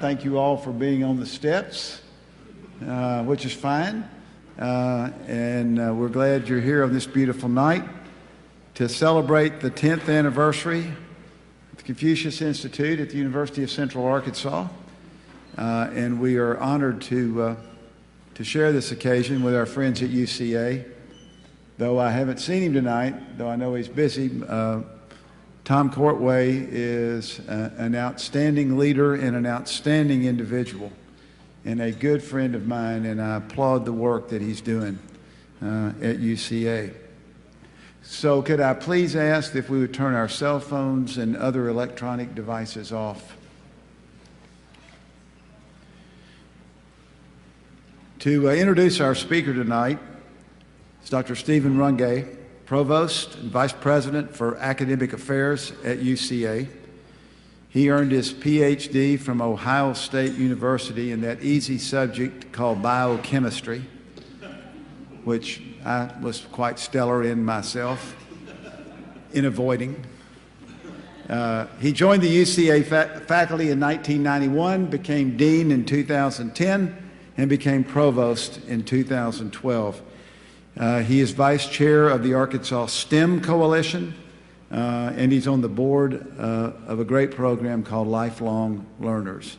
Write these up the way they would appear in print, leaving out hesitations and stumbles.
thank you all for being on the steps, which is fine. And we're glad you're here on this beautiful night to celebrate the 10th anniversary of the Confucius Institute at the University of Central Arkansas. And we are honored to share this occasion with our friends at UCA. Though I haven't seen him tonight, though I know he's busy, Tom Courtway is an outstanding leader and an outstanding individual and a good friend of mine, and I applaud the work that he's doing at UCA. So could I please ask if we would turn our cell phones and other electronic devices off? To introduce our speaker tonight is Dr. Stephen Rungay, Provost and Vice President for Academic Affairs at UCA. He earned his Ph.D. from Ohio State University in that easy subject called biochemistry, which I was quite stellar in myself, in avoiding. He joined the UCA faculty in 1991, became dean in 2010, and became provost in 2012. He is vice chair of the Arkansas STEM Coalition, and he's on the board of a great program called Lifelong Learners.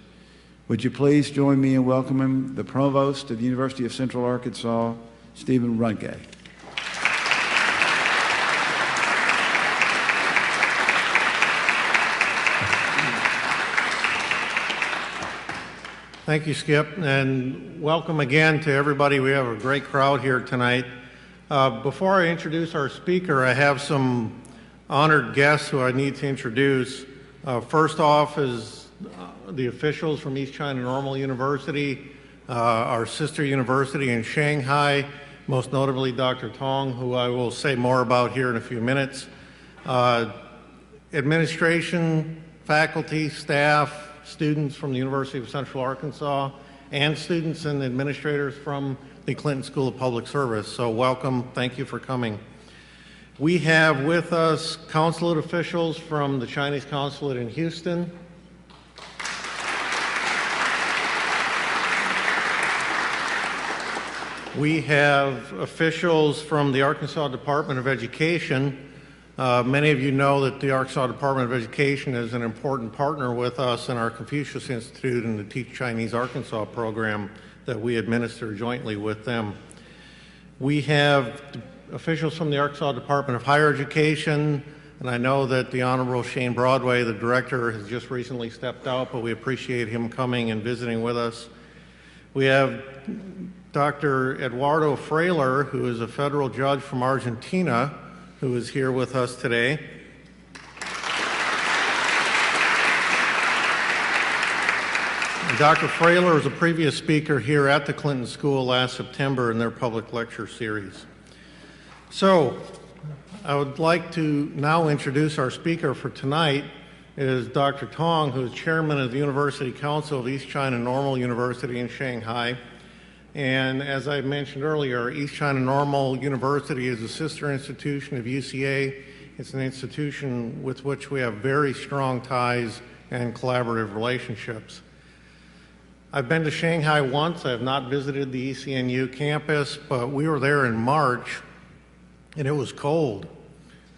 Would you please join me in welcoming the provost of the University of Central Arkansas, Stephen Rungay. Thank you, Skip, and welcome again to everybody. We have a great crowd here tonight. Before I introduce our speaker, I have some honored guests who I need to introduce. First off is the officials from East China Normal University, our sister university in Shanghai, most notably Dr. Tong, who I will say more about here in a few minutes. Administration, faculty, staff, students from the University of Central Arkansas, and students and administrators from the Clinton School of Public Service. So welcome, thank you for coming. We have with us consulate officials from the Chinese consulate in Houston. We have officials from the Arkansas Department of Education. Many of you know that the Arkansas Department of Education is an important partner with us in our Confucius Institute and the Teach Chinese Arkansas program that we administer jointly with them. We have officials from the Arkansas Department of Higher Education, and I know that the Honorable Shane Broadway, the director, has just recently stepped out, but we appreciate him coming and visiting with us. We have Dr. Eduardo Frailer, who is a federal judge from Argentina, who is here with us today. Dr. Frailer is a previous speaker here at the Clinton School last September in their public lecture series. So, I would like to now introduce our speaker for tonight is Dr. Tong, who is chairman of the University Council of East China Normal University in Shanghai. And as I mentioned earlier, East China Normal University is a sister institution of UCA. It's an institution with which we have very strong ties and collaborative relationships. I've been to Shanghai once. I have not visited the ECNU campus, but we were there in March, and it was cold.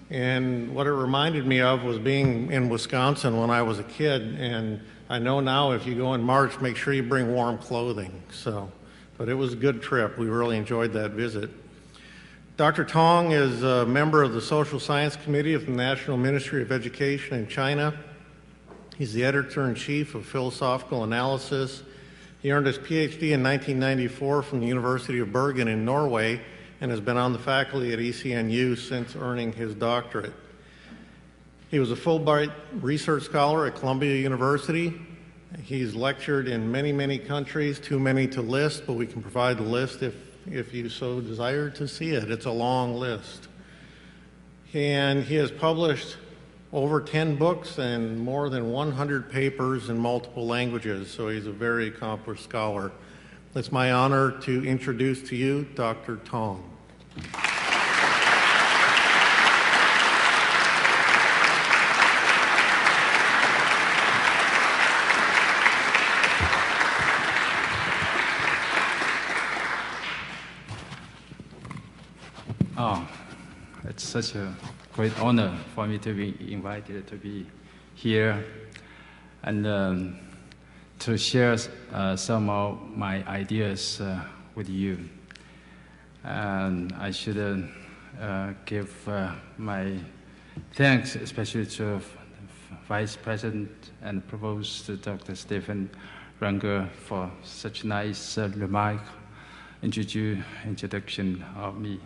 And what it reminded me of was being in Wisconsin when I was a kid, and I know now if you go in March, make sure you bring warm clothing. But it was a good trip. We really enjoyed that visit. Dr. Tong is a member of the Social Science Committee of the National Ministry of Education in China. He's the editor-in-chief of Philosophical Analysis. He earned his Ph.D. in 1994 from the University of Bergen in Norway and has been on the faculty at ECNU since earning his doctorate. He was a Fulbright Research Scholar at Columbia University. He's lectured in many, many countries, too many to list, but we can provide the list if you so desire to see it. It's a long list. And he has published over 10 books and more than 100 papers in multiple languages, so he's a very accomplished scholar. It's my honor to introduce to you Dr. Tong. Oh, it's such a great honor for me to be invited to be here and to share some of my ideas with you. And I should give my thanks especially to Vice President and Provost Dr. Stephen Runger for such nice remark, introduction of me.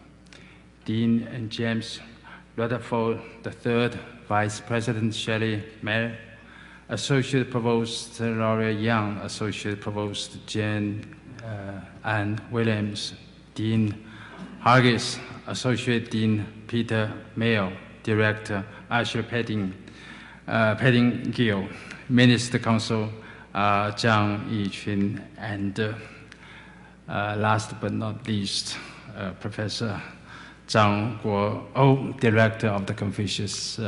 Dean and James Rutherford III, Vice President Shelley Mayer, Associate Provost Laura Young, Associate Provost Jane Ann Williams, Dean Hargis, Associate Dean Peter Mayo, Director Asher Pettingill, Minister Counsel Zhang Yichun, and last but not least, Professor Zhang Guo, Director of the Confucius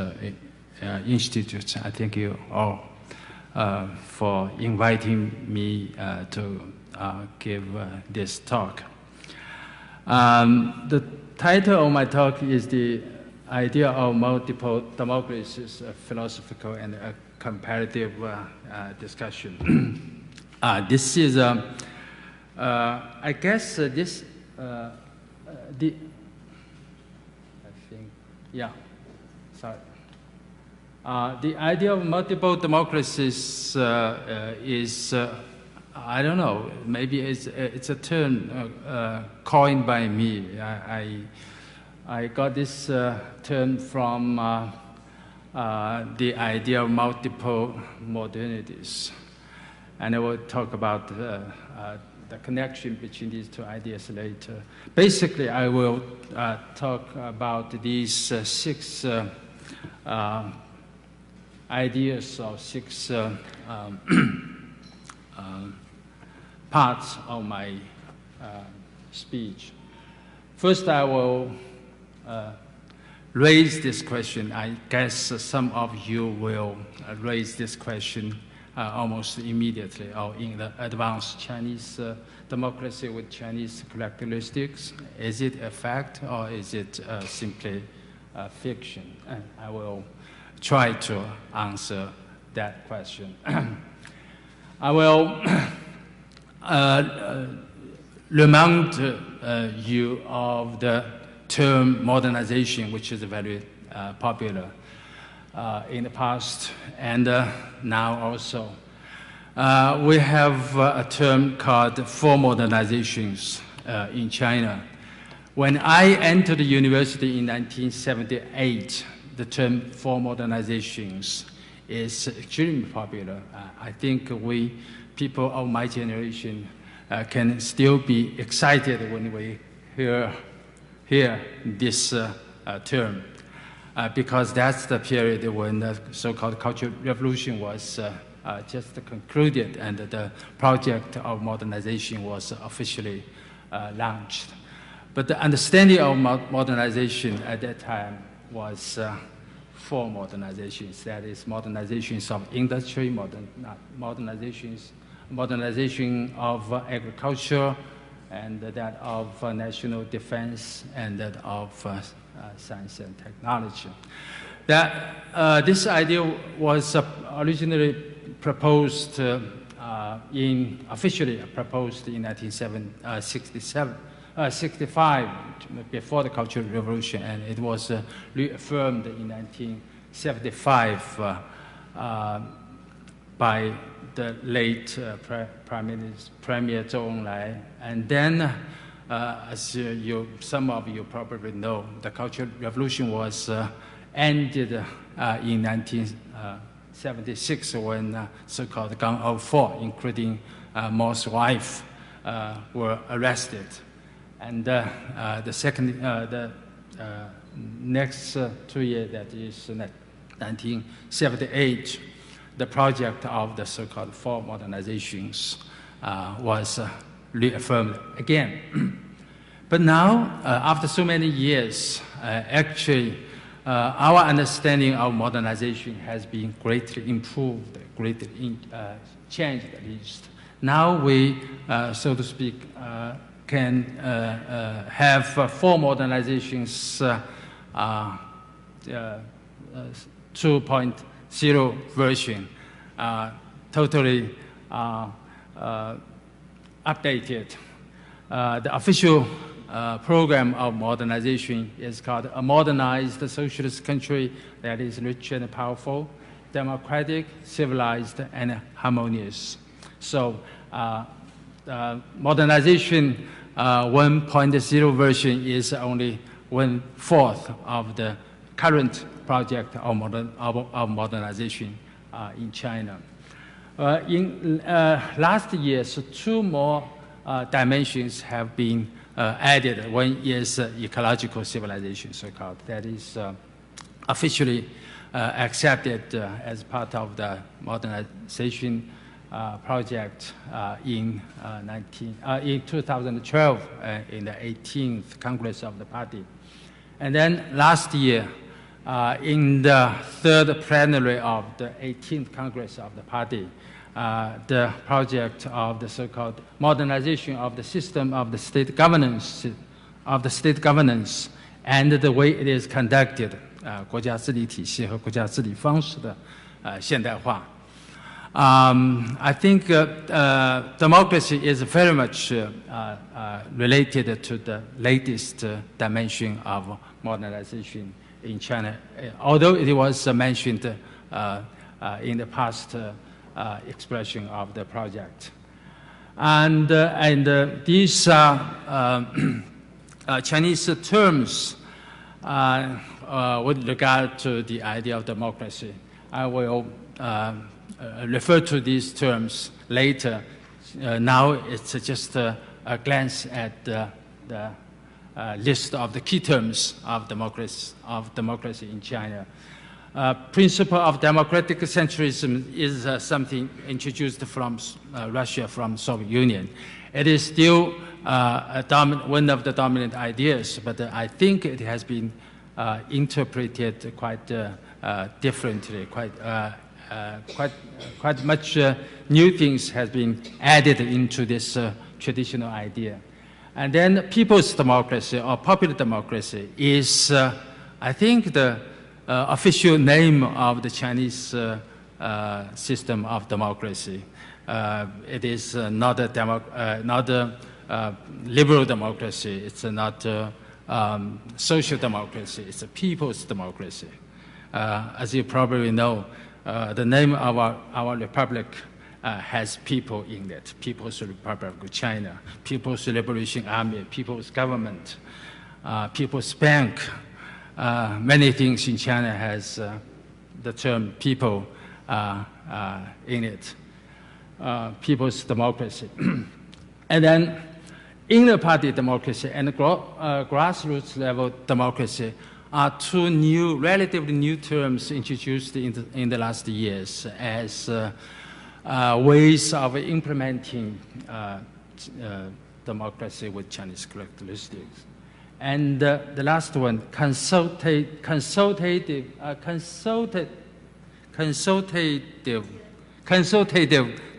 Institute. I thank you all for inviting me to give this talk. The title of my talk is The Idea of Multiple Democracies, a philosophical and a comparative discussion. This is, I guess, this, the idea of multiple democracies is, I don't know, maybe it's a term coined by me. I got this term from the idea of multiple modernities. And I will talk about the connection between these two ideas later. Basically, I will talk about these six ideas or six parts of my speech. First, I will raise this question. I guess some of you will raise this question almost immediately, or in the advanced Chinese democracy with Chinese characteristics. Is it a fact or is it simply fiction? And I will try to answer that question. I will remind you of the term modernization, which is very popular in the past and now also. We have a term called four modernizations in China. When I entered the university in 1978, the term four modernizations is extremely popular. I think we, people of my generation, can still be excited when we hear this term, because that's the period when the so-called Cultural Revolution was just concluded and the project of modernization was officially launched. But the understanding of modernization at that time was four modernizations. That is, modernizations of industry, modernization of agriculture, and that of national defense, and that of science and technology. This idea was originally proposed officially proposed in 1965, before the Cultural Revolution, and it was reaffirmed in 1975 by the late Premier Zhou Enlai. And then, as some of you probably know, the Cultural Revolution was ended in 1976 when so-called Gang 04, including Mao's wife, were arrested. And the next 2 years, that is 1978, the project of the so-called four modernizations was reaffirmed again. But now, after so many years, actually, our understanding of modernization has been greatly improved, greatly changed at least. Now we, so to speak, can have four modernizations 2.0 version, totally updated. The official program of modernization is called A Modernized Socialist Country That is Rich and Powerful, Democratic, Civilized, and Harmonious. So modernization 1.0 version is only 1/4 of the current project of modernization in China. In last year, so two more dimensions have been added. One is ecological civilization, so-called. That is officially accepted as part of the modernization project in 2012 in the 18th Congress of the party. And then last year, in the third plenary of the 18th Congress of the party, the project of the so-called modernization of the system of the state governance, and the way it is conducted, 国家治理体系和国家治理方式的现代化。I think democracy is very much related to the latest dimension of modernization in China, although it was mentioned in the past expression of the project. And these Chinese terms with regard to the idea of democracy, I will refer to these terms later. Now it's just a glance at the list of the key terms of democracy in China. Principle of democratic centralism is something introduced from Russia, from Soviet Union. It is still one of the dominant ideas, but I think it has been interpreted quite differently. Quite much new things has been added into this traditional idea. And then people's democracy or popular democracy is, I think, the official name of the Chinese system of democracy. It is not a liberal democracy. It's not social democracy. It's a people's democracy. As you probably know, the name of our republic has people in it. People's Republic of China, People's Liberation Army, People's Government, People's Bank. Many things in China has the term people in it. People's democracy. And then inner-party democracy and grassroots level democracy are two new, relatively new terms introduced in the last years as ways of implementing democracy with Chinese characteristics. And the last one, consultative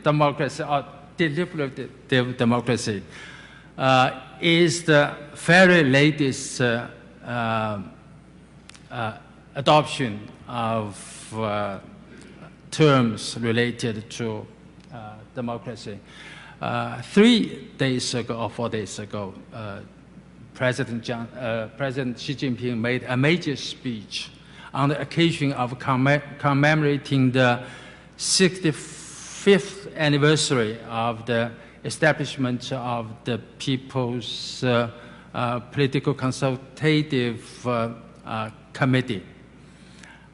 democracy or deliberative democracy is the very latest adoption of terms related to democracy. 3 days ago or 4 days ago, President Xi Jinping made a major speech on the occasion of commemorating the 65th anniversary of the establishment of the People's Political Consultative Committee.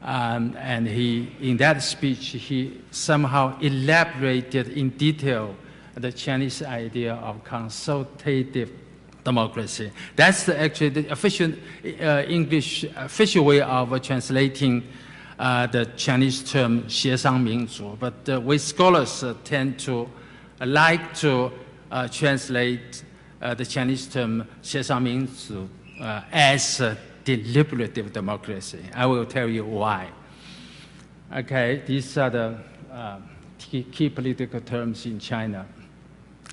And in that speech, he somehow elaborated in detail the Chinese idea of consultative democracy. That's actually the official English official way of translating the Chinese term 协商民主. But we scholars tend to like to translate the Chinese term 协商民主 as deliberative democracy. I will tell you why. Okay, these are the key political terms in China.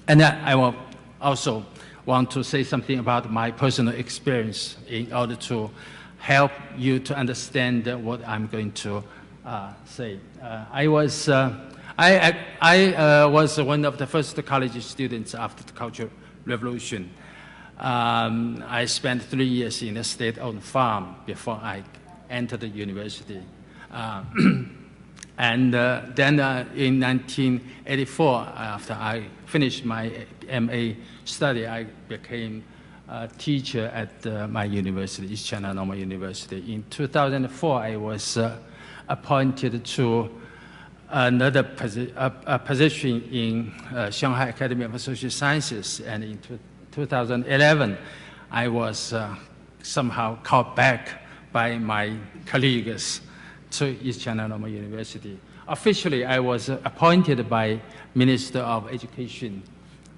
And I will also want to say something about my personal experience in order to help you to understand what I'm going to say. I was one of the first college students after the Cultural Revolution. I spent 3 years in a state-owned farm before I entered the university. And then in 1984, after I finished my MA study, I became a teacher at my university, East China Normal University. In 2004, I was appointed to another position in Shanghai Academy of Social Sciences, and in 2011, I was somehow called back by my colleagues to East China Normal University. Officially, I was appointed by Minister of Education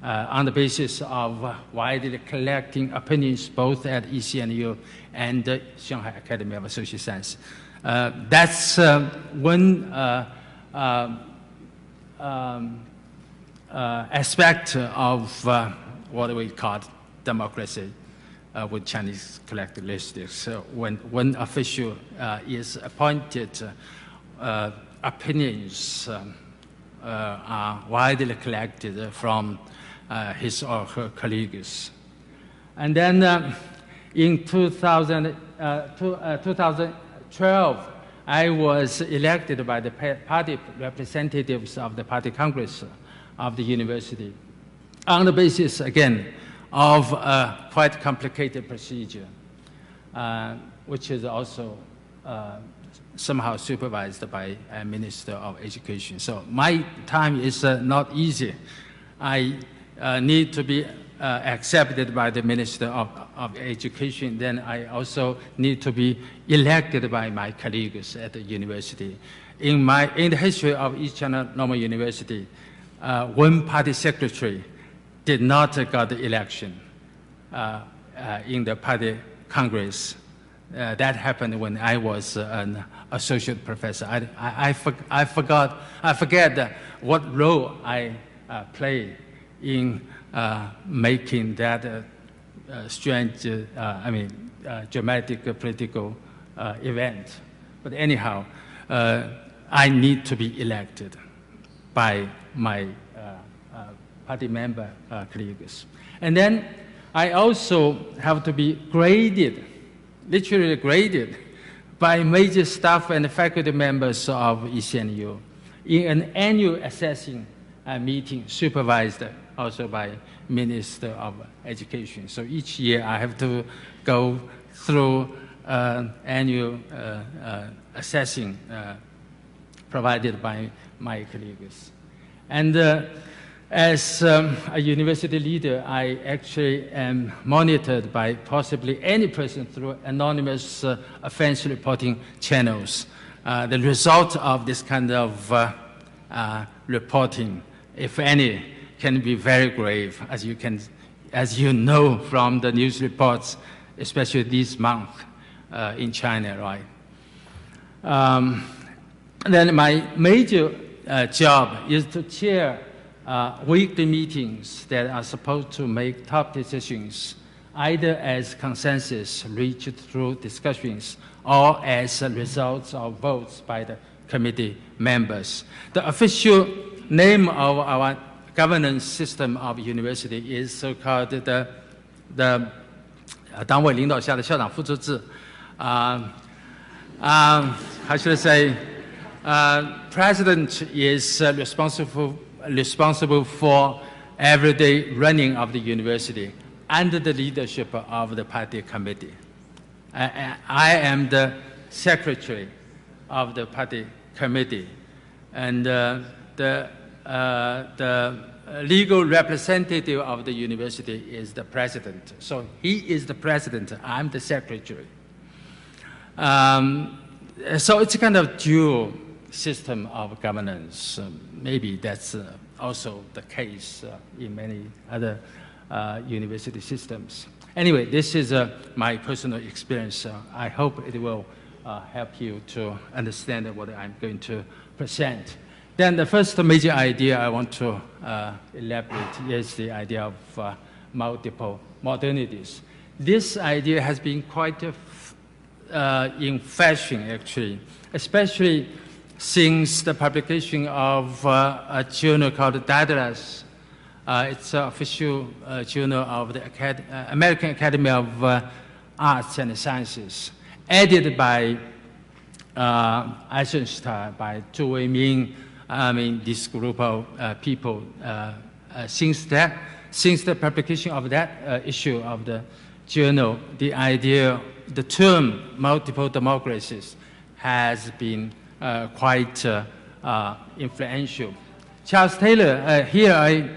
on the basis of widely collecting opinions both at ECNU and Shanghai Academy of Social Science. That's one aspect of what we call democracy with Chinese characteristics. So when one official is appointed, opinions are widely collected from his or her colleagues. And then in 2012, I was elected by the party representatives of the Party Congress of the university on the basis, again, of a quite complicated procedure, which is also somehow supervised by a Minister of Education. So my time is not easy. I need to be accepted by the Minister of Education. Then I also need to be elected by my colleagues at the university. In the history of East China Normal University, one party secretary did not got the election in the party congress. That happened when I was an associate professor. I forget what role I played in making that strange, dramatic political event. But anyhow, I need to be elected by my party member colleagues. And then I also have to be graded, literally graded, by major staff and faculty members of ECNU in an annual assessing meeting supervised also by Minister of Education. So each year I have to go through annual assessing provided by my colleagues. And as a university leader, I actually am monitored by possibly any person through anonymous offense reporting channels. The result of this kind of reporting, if any, can be very grave, as you know from the news reports, especially this month in China, right? Then my major job is to chair weekly meetings that are supposed to make top decisions, either as consensus reached through discussions or as results of votes by the committee members. The official name of our governance system of university is so-called the 党委领导下的校长副职制. How should I say? President is responsible for everyday running of the university under the leadership of the party committee. I am the secretary of the party committee, and the legal representative of the university is the president. So he is the president, I'm the secretary. So it's a kind of dual system of governance. Maybe that's also the case in many other university systems. Anyway, this is my personal experience. I hope it will help you to understand what I'm going to present. Then the first major idea I want to elaborate is the idea of multiple modernities. This idea has been quite in fashion, actually, especially since the publication of a journal called Daedalus. It's an official journal of the American Academy of Arts and Sciences, edited by Eisenstein, by Zhu Weiming, this group of people. Since the publication of that issue of the journal, the term multiple democracies has been quite influential. Charles Taylor, here I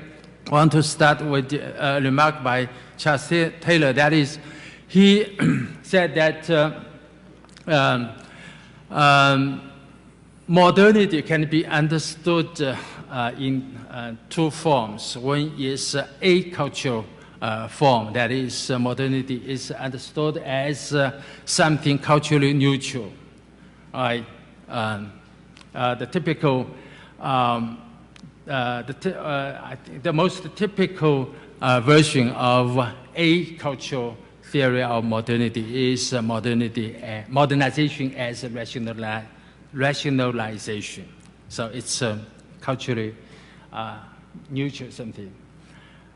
want to start with a remark by Charles Taylor. That is, he said that modernity can be understood in two forms. One is a cultural form, that is, modernity is understood as something culturally neutral. Right? The typical, the most typical version of a cultural theory of modernity is modernization as rationalization. So it's culturally neutral something.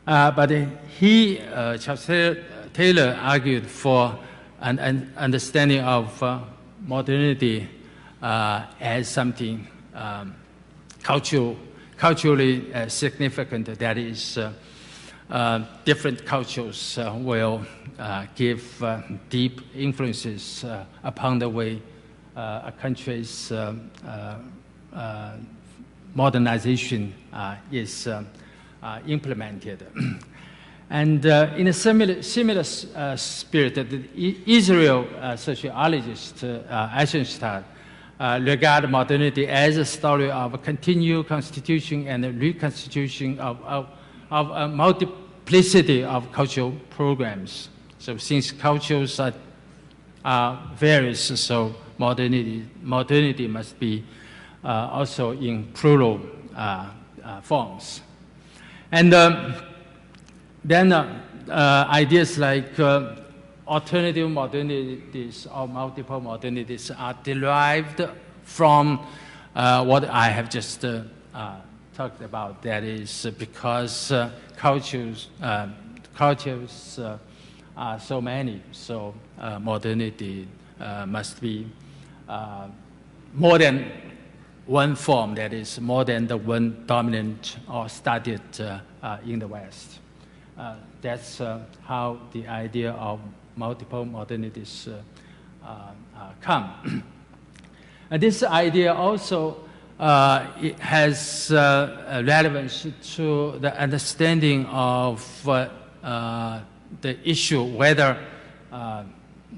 But Charles Taylor argued for an understanding of modernity as something culturally significant. That is, different cultures will give deep influences upon the way a country's modernization is implemented. And in a similar spirit, the Israel sociologist Eisenstein regarded modernity as a story of a continued constitution and a reconstitution of a multiplicity of cultural programs. So since cultures are various, so modernity must be also in plural forms. And then ideas like alternative modernities or multiple modernities are derived from what I have just talked about. That is because cultures are so many, so modernity must be more than one form, that is more than the one dominant or studied in the West. That's how the idea of multiple modernities come. And this idea also it has relevance to the understanding of the issue whether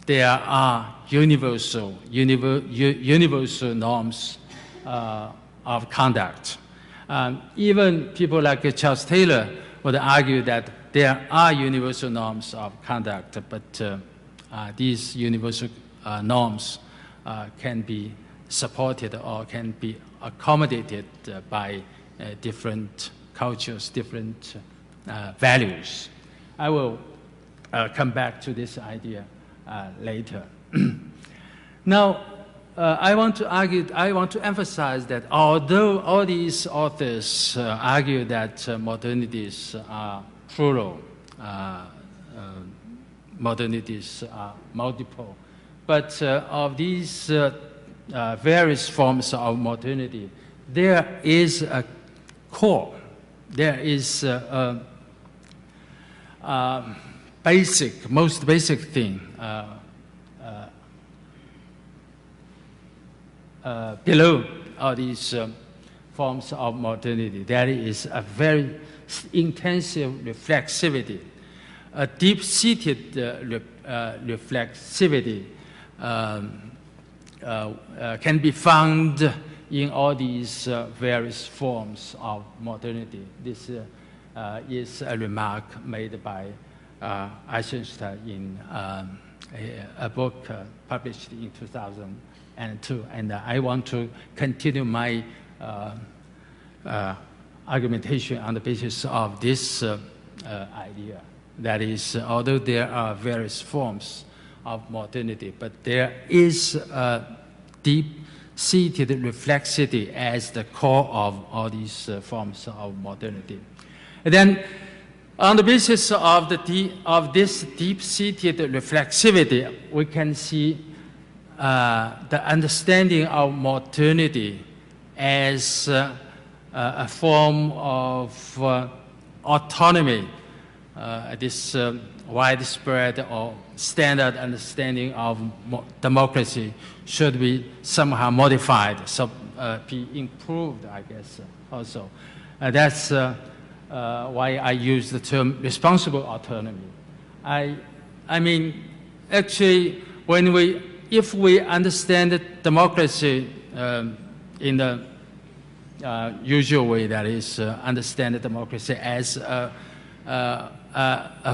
there are universal norms of conduct. Even people like Charles Taylor would argue that there are universal norms of conduct, but these universal norms can be supported or can be accommodated by different cultures, different values. I will come back to this idea later. Now, I want to emphasize that although all these authors argue that modernities are plural, modernities are multiple, but of these various forms of modernity, there is a core, there is a most basic thing below all these forms of modernity. There is a very intensive reflexivity, a deep-seated reflexivity can be found in all these various forms of modernity. This is a remark made by Eisenstein in a book published in 2002. And I want to continue my argumentation on the basis of this idea. That is, although there are various forms of modernity, but there is a deep-seated reflexivity as the core of all these forms of modernity. And then, on the basis of, this deep-seated reflexivity, we can see the understanding of modernity as a form of autonomy, this widespread or standard understanding of democracy should be somehow modified, be improved, I guess, also. That's why I use the term responsible autonomy. I mean, actually, if we understand democracy in the usual way, that is, understand democracy as a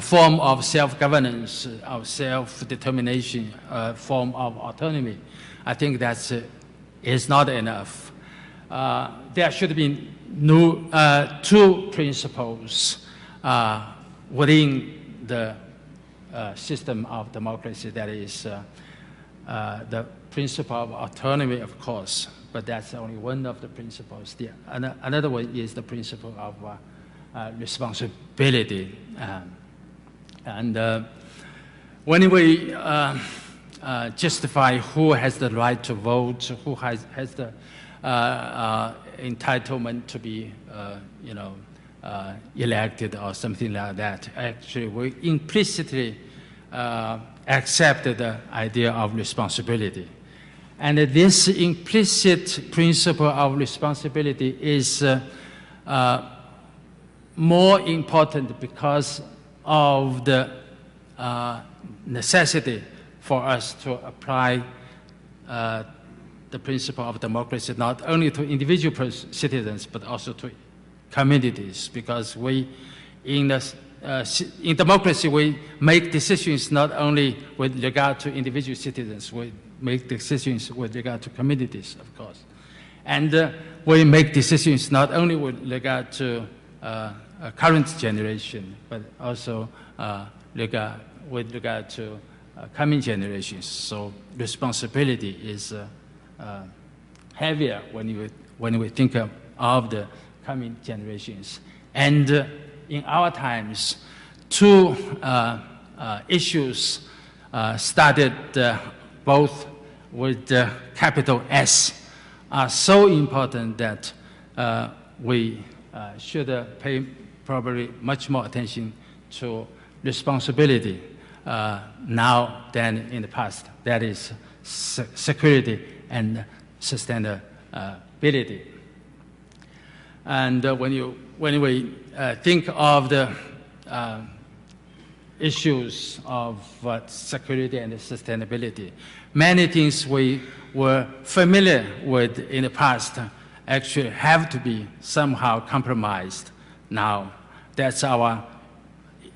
form of self-governance, of self-determination, a form of autonomy, I think that is not enough. There should be two principles within the system of democracy. That is the principle of autonomy, of course, but that's only one of the principles. Another one is the principle of responsibility. When we justify who has the right to vote, who has the entitlement to be, elected or something like that, actually we implicitly accept the idea of responsibility. And this implicit principle of responsibility is more important because of the necessity for us to apply the principle of democracy not only to individual citizens but also to communities, because in democracy we make decisions not only with regard to individual citizens, we make decisions with regard to communities, of course. And we make decisions not only with regard to a current generation, but also with regard to coming generations. So responsibility is heavier when we think of the coming generations. And in our times, two issues started both with capital S are so important that we should pay probably much more attention to responsibility now than in the past. That is security and sustainability. And when we think of the issues of security and sustainability, many things we were familiar with in the past actually have to be somehow compromised now. That's our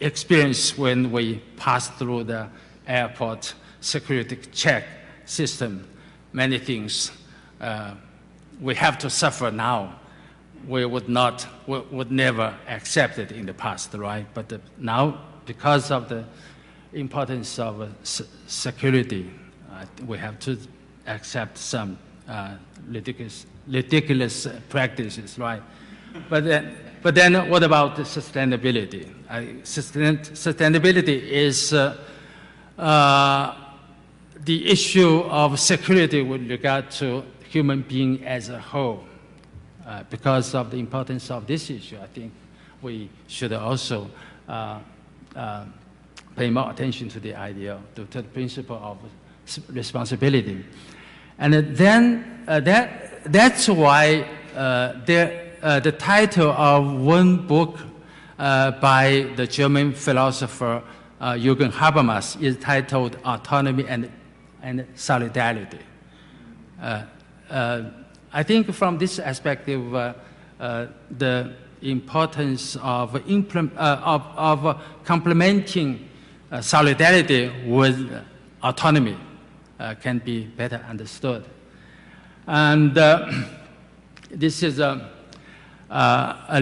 experience when we pass through the airport security check system. Many things we have to suffer now. We would never accept it in the past, right? But now, because of the importance of security, we have to accept some ridiculous practices, right? But then what about the sustainability? Sustainability is the issue of security with regard to human being as a whole. Because of the importance of this issue, I think we should also pay more attention to the idea, to the principle of responsibility. And then that's why the title of one book by the German philosopher Jürgen Habermas is titled Autonomy and Solidarity. I think from this perspective, the importance of complementing solidarity with autonomy can be better understood. And this is a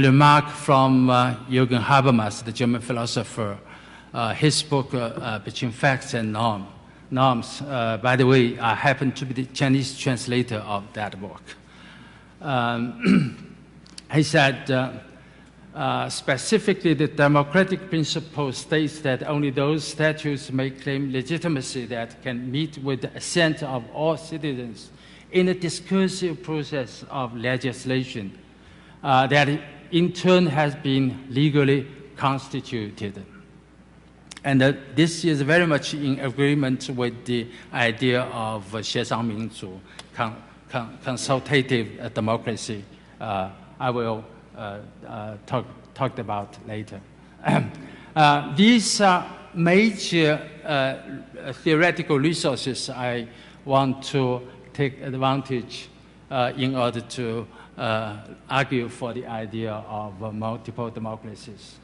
remark from Jürgen Habermas, the German philosopher, his book, Between Facts and Norms. By the way, I happen to be the Chinese translator of that book. He said, specifically, the democratic principle states that only those statutes may claim legitimacy that can meet with the assent of all citizens in a discursive process of legislation that in turn has been legally constituted. And this is very much in agreement with the idea of 协商民主, consultative democracy. I will talk about later. These major theoretical resources I want to take advantage in order to argue for the idea of multiple democracies.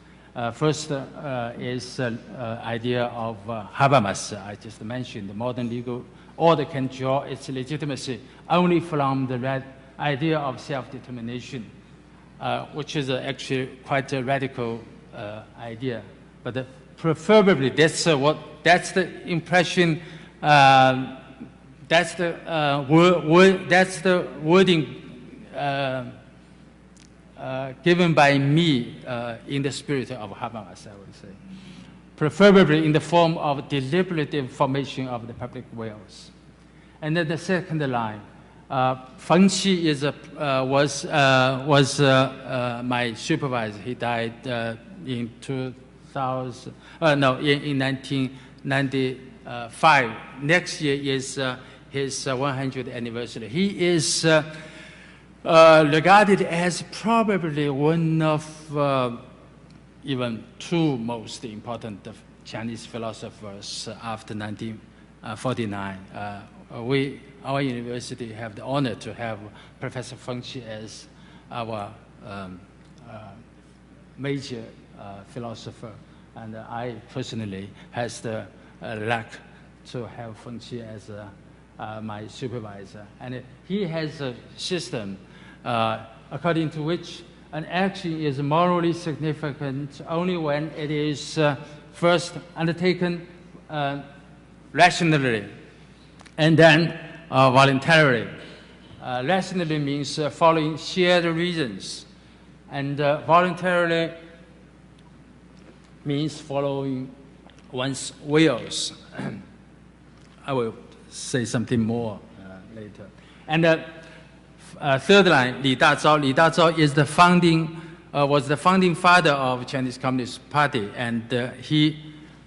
First is idea of Habermas. I just mentioned the modern legal order can draw its legitimacy only from the idea of self-determination, which is actually quite a radical idea. But preferably, that's the impression. That's the wording given by me in the spirit of Habermas, I would say. Preferably in the form of deliberative formation of the public wills. And then the second line, Feng Qi was my supervisor. He died in 1995. Next year is his 100th anniversary. He is regarded as probably one of even two most important Chinese philosophers after 1949. Our university have the honor to have Professor Feng Qi as our major philosopher, and I personally has the luck to have Feng Qi as my supervisor. And he has a system according to which an action is morally significant only when it is first undertaken rationally and then voluntarily. Rationally means following shared reasons, and voluntarily means following one's wills. I will say something more later. And third line, Li Dazhao. Li Dazhao is the was the founding father of Chinese Communist Party, and he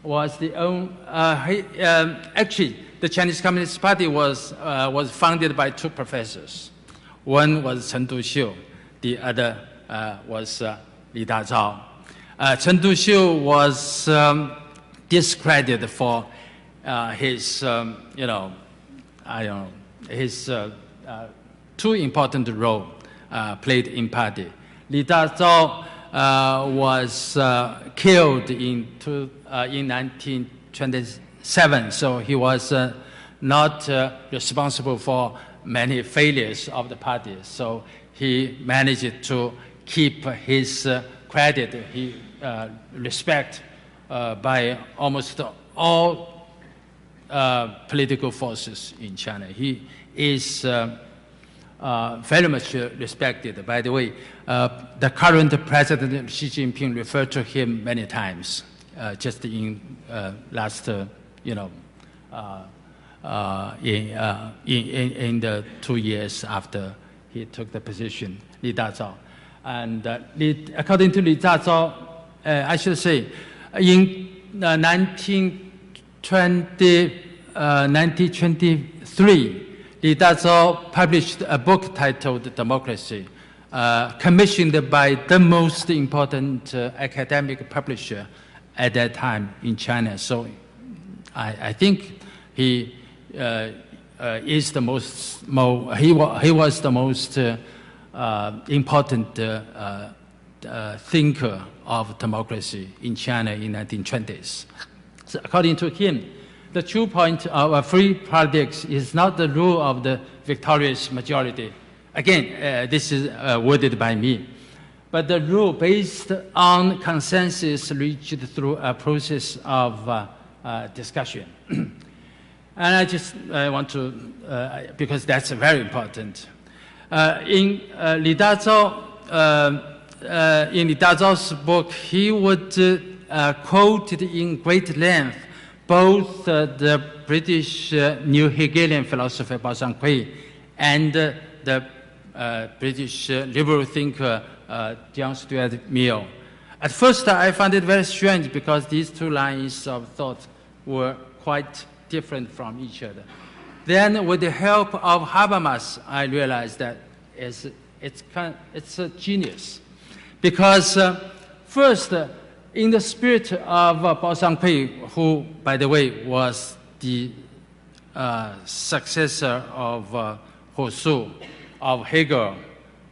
was the only. Actually, the Chinese Communist Party was founded by two professors. One was Chen Duxiu, the other was Li Dazhao. Chen Duxiu was discredited for his, his too important role played in party. Li Dazhao was killed in 1927, so he was not responsible for many failures of the party. So he managed to keep his credit, respect by almost all political forces in China. He is very much respected. By the way, the current President Xi Jinping referred to him many times, just in last, in the 2 years after he took the position, Li Dazhao. And according to Li Dazhao, I should say, in 1923, Li Dazhao published a book titled Democracy, commissioned by the most important academic publisher at that time in China. So I think he is the most, he was the most important thinker of democracy in China in 1920s. So according to him, the true point of free politics is not the rule of the victorious majority. Again, this is worded by me. but the rule based on consensus reached through a process of discussion. And I just want to, because that's very important. In Li Dazhao's book, he would quote in great length both the British New Hegelian philosopher Bao Zhanghui and the British liberal thinker John Stuart Mill. At first, I found it very strange because these two lines of thought were quite different from each other. Then, with the help of Habermas, I realized that it's a genius. Because first, in the spirit of Bao Zhanghui, who, by the way, was the successor of Rousseau, of Hegel,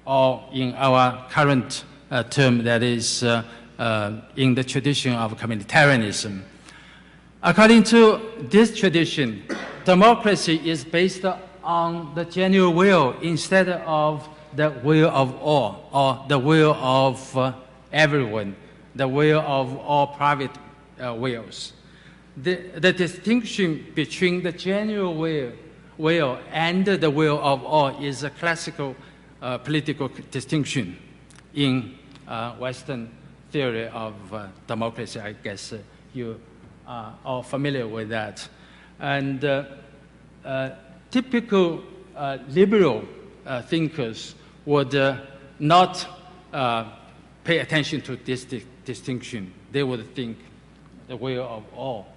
or in our current term, that is in the tradition of communitarianism. According to this tradition, democracy is based on the genuine will instead of the will of all, or the will of everyone, the will of all private wills. The distinction between the genuine will and the will of all is a classical political distinction in Western theory of democracy. I guess you are all familiar with that. And typical liberal thinkers would not pay attention to this distinction. They would think the will of all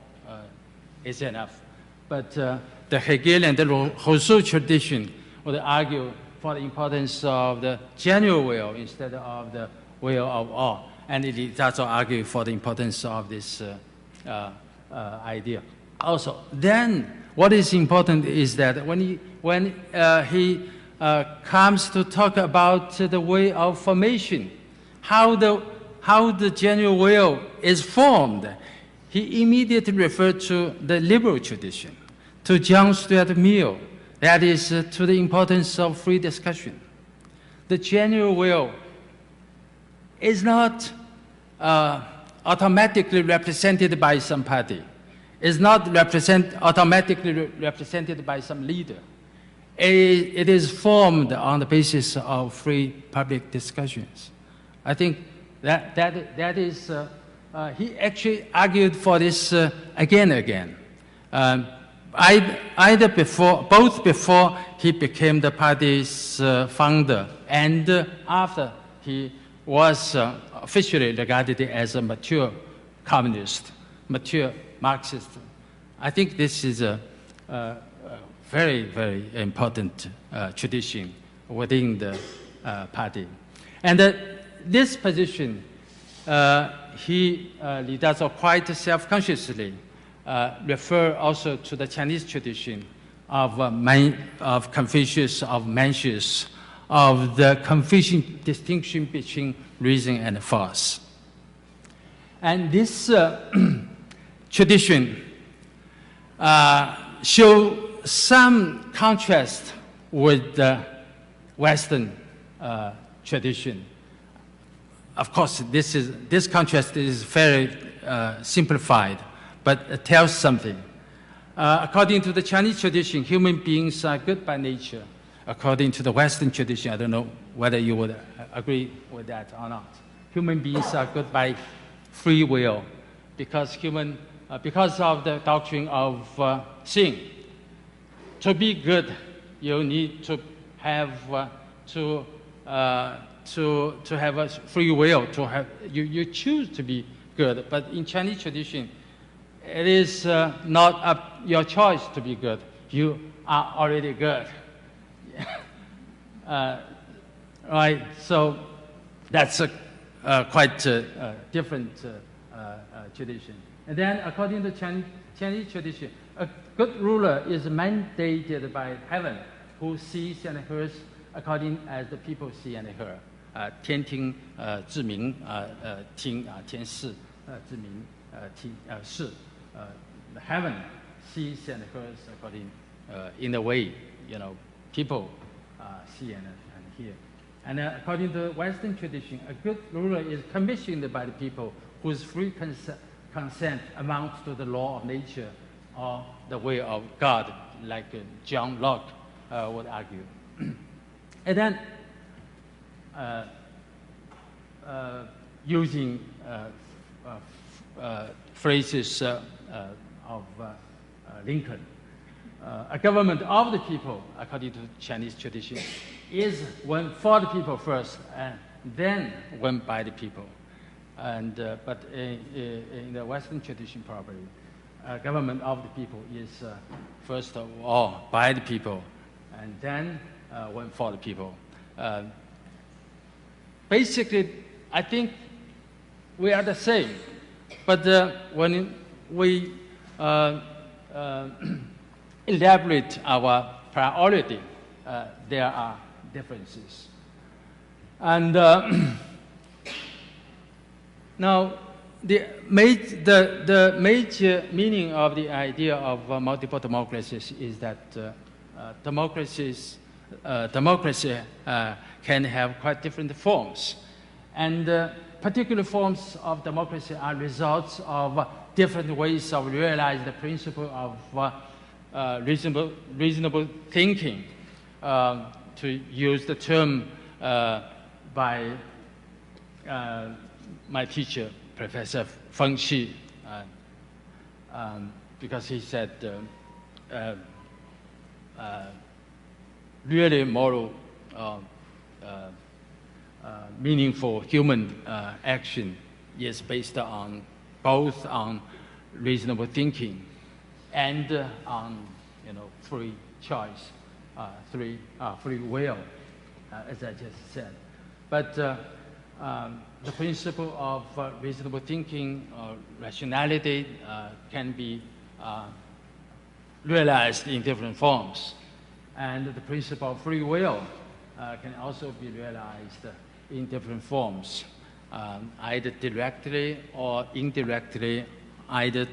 is enough. But the Hegelian, the Rousseau tradition would argue for the importance of the genuine will instead of the will of all. And it also argued for the importance of this idea. Also, then what is important is that when he comes to talk about the way of formation, how the genuine will is formed, he immediately referred to the liberal tradition, to John Stuart Mill, that is, to the importance of free discussion. The genuine will is not automatically represented by some party. It's not automatically represented by some leader. It is formed on the basis of free public discussions. I think that is, he actually argued for this again and again. Both before he became the party's founder and after he was officially regarded as a mature communist, mature Marxist. I think this is a very, very important tradition within the party. And this position, Li Dazhao quite self-consciously refer also to the Chinese tradition of Confucius, of Mencius, of the Confucian distinction between reason and force. And this tradition shows some contrast with the Western tradition. Of course, this contrast is very simplified, but it tells something. According to the Chinese tradition, human beings are good by nature. According to the Western tradition, I don't know whether you would agree with that or not. Human beings are good by free will because of the doctrine of sin. To be good, you need to have have a free will. You choose to be good, but in Chinese tradition, it is not your choice to be good. You are already good. Right. So that's a quite different tradition. And then, according to Chinese tradition, a good ruler is mandated by heaven, who sees and hears according as the people see and hear. 天听之明听天视之明听视 the heaven sees and hears according in the way people see and hear. And according to Western tradition, a good ruler is commissioned by the people whose free consent amounts to the law of nature or the way of God, like John Locke would argue. And then using phrases of Lincoln, a government of the people, according to Chinese tradition, is one for the people first, and then one by the people. And but in the Western tradition, probably, government of the people is first of all by the people, and then one for the people. Basically, I think we are the same, but when we elaborate our priority, there are differences. And now, the major meaning of the idea of multiple democracies is that democracy can have quite different forms. And particular forms of democracy are results of different ways of realizing the principle of reasonable thinking, to use the term by my teacher, Professor Feng Xi, because he said really moral, meaningful human action is based on both on reasonable thinking and on free choice, free will, as I just said. But the principle of reasonable thinking or rationality can be realized in different forms. And the principle of free will can also be realized in different forms, either directly or indirectly, either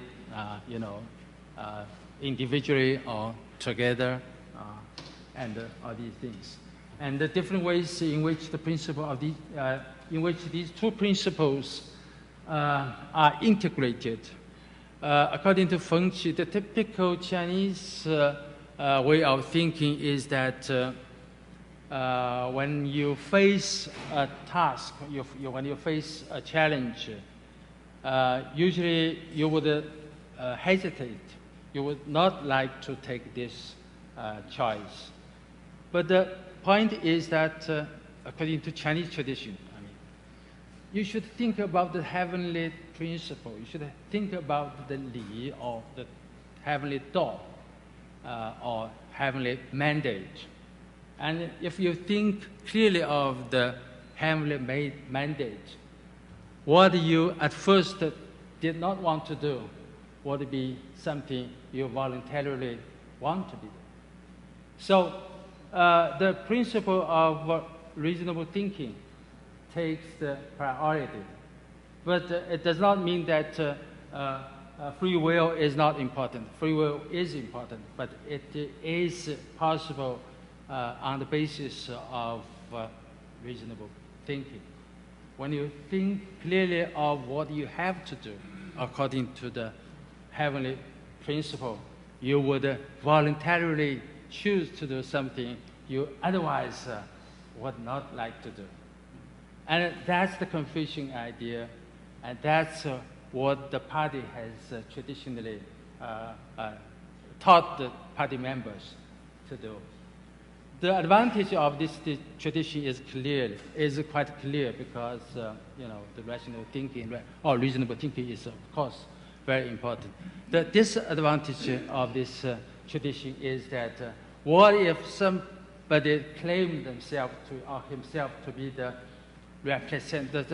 individually or together, and all these things. And the different ways in which the principle of in which these two principles are integrated. According to Feng Qi, the typical Chinese way of thinking is that when you face a task, when you face a challenge, usually you would hesitate. You would not like to take this choice. But the point is that, according to Chinese tradition, you should think about the heavenly principle. You should think about the Li, or the heavenly law, or heavenly mandate. And if you think clearly of the heavenly mandate, what you at first did not want to do would be something you voluntarily want to do. So the principle of reasonable thinking takes the priority. But it does not mean that free will is not important. Free will is important, but it is possible on the basis of reasonable thinking. When you think clearly of what you have to do according to the heavenly principle, you would voluntarily choose to do something you otherwise would not like to do. And that's the Confucian idea, and that's what the party has traditionally taught the party members to do. The advantage of this tradition is quite clear, because the rational thinking or reasonable thinking is, of course, very important. The disadvantage of this tradition is that what if somebody claimed themselves or himself to be the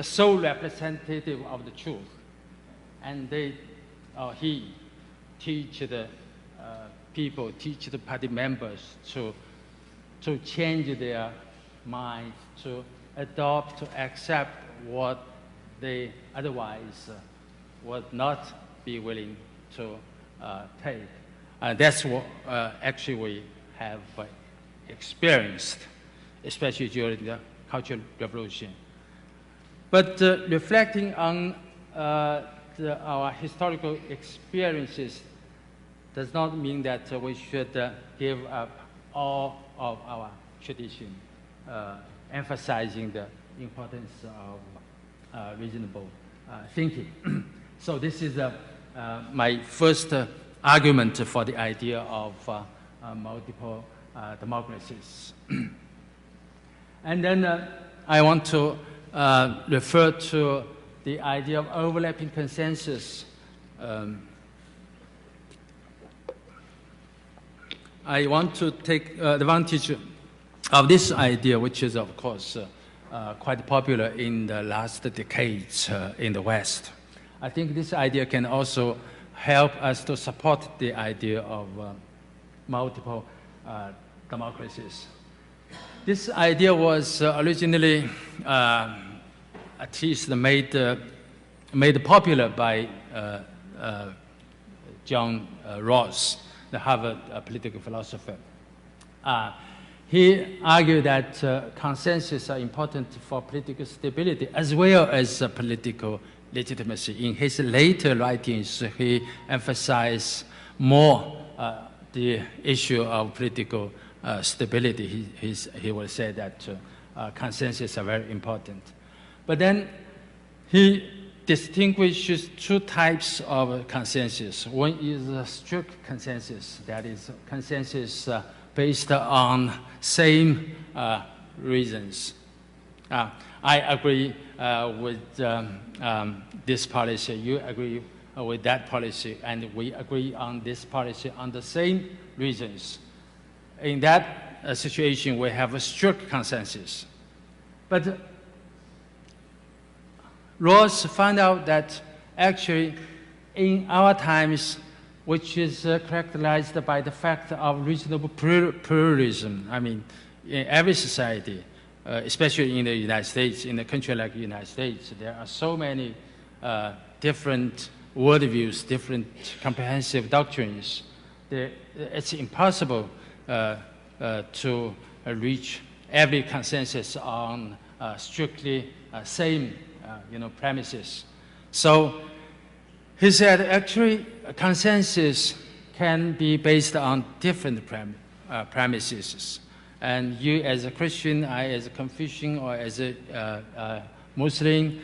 sole representative of the truth, and they or he teach the people, teach the party members to change their minds, to adopt, to accept what they otherwise would not be willing to take. And that's what actually we have experienced, especially during the Cultural Revolution. But reflecting on our historical experiences does not mean that we should give up all of our tradition, emphasizing the importance of reasonable thinking. So this is my first argument for the idea of multiple democracies. And then I want to refer to the idea of overlapping consensus. I want to take advantage of this idea, which is, of course, quite popular in the last decades in the West. I think this idea can also help us to support the idea of multiple democracies. This idea was originally at least made popular by John Rawls, the Harvard political philosopher. He argued that consensus are important for political stability as well as political legitimacy. In his later writings, he emphasized more the issue of political stability. He will say that consensus are very important. But then he distinguishes two types of consensus. One is a strict consensus, that is consensus based on same reasons. I agree with this policy, you agree with that policy, and we agree on this policy on the same reasons. In that situation, we have a strict consensus. But Rawls found out that actually in our times, which is characterized by the fact of reasonable pluralism, I mean, in every society, especially in the United States, in a country like the United States, there are so many different worldviews, different comprehensive doctrines. It's impossible to reach every consensus on strictly same premises. So he said actually consensus can be based on different premises. And you as a Christian, I as a Confucian, or as a Muslim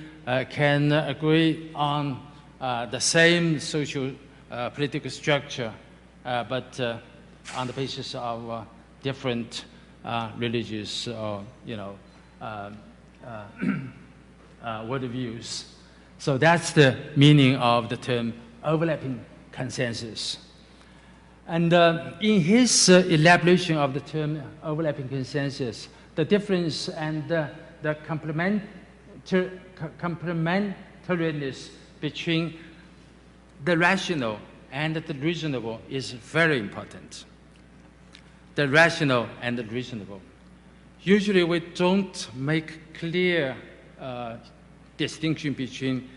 can agree on the same social political structure, but on the basis of different religious or worldviews. So that's the meaning of the term overlapping consensus. And in his elaboration of the term overlapping consensus, the difference and the complementariness between the rational and the reasonable is very important. The rational and the reasonable. Usually we don't make clear distinction between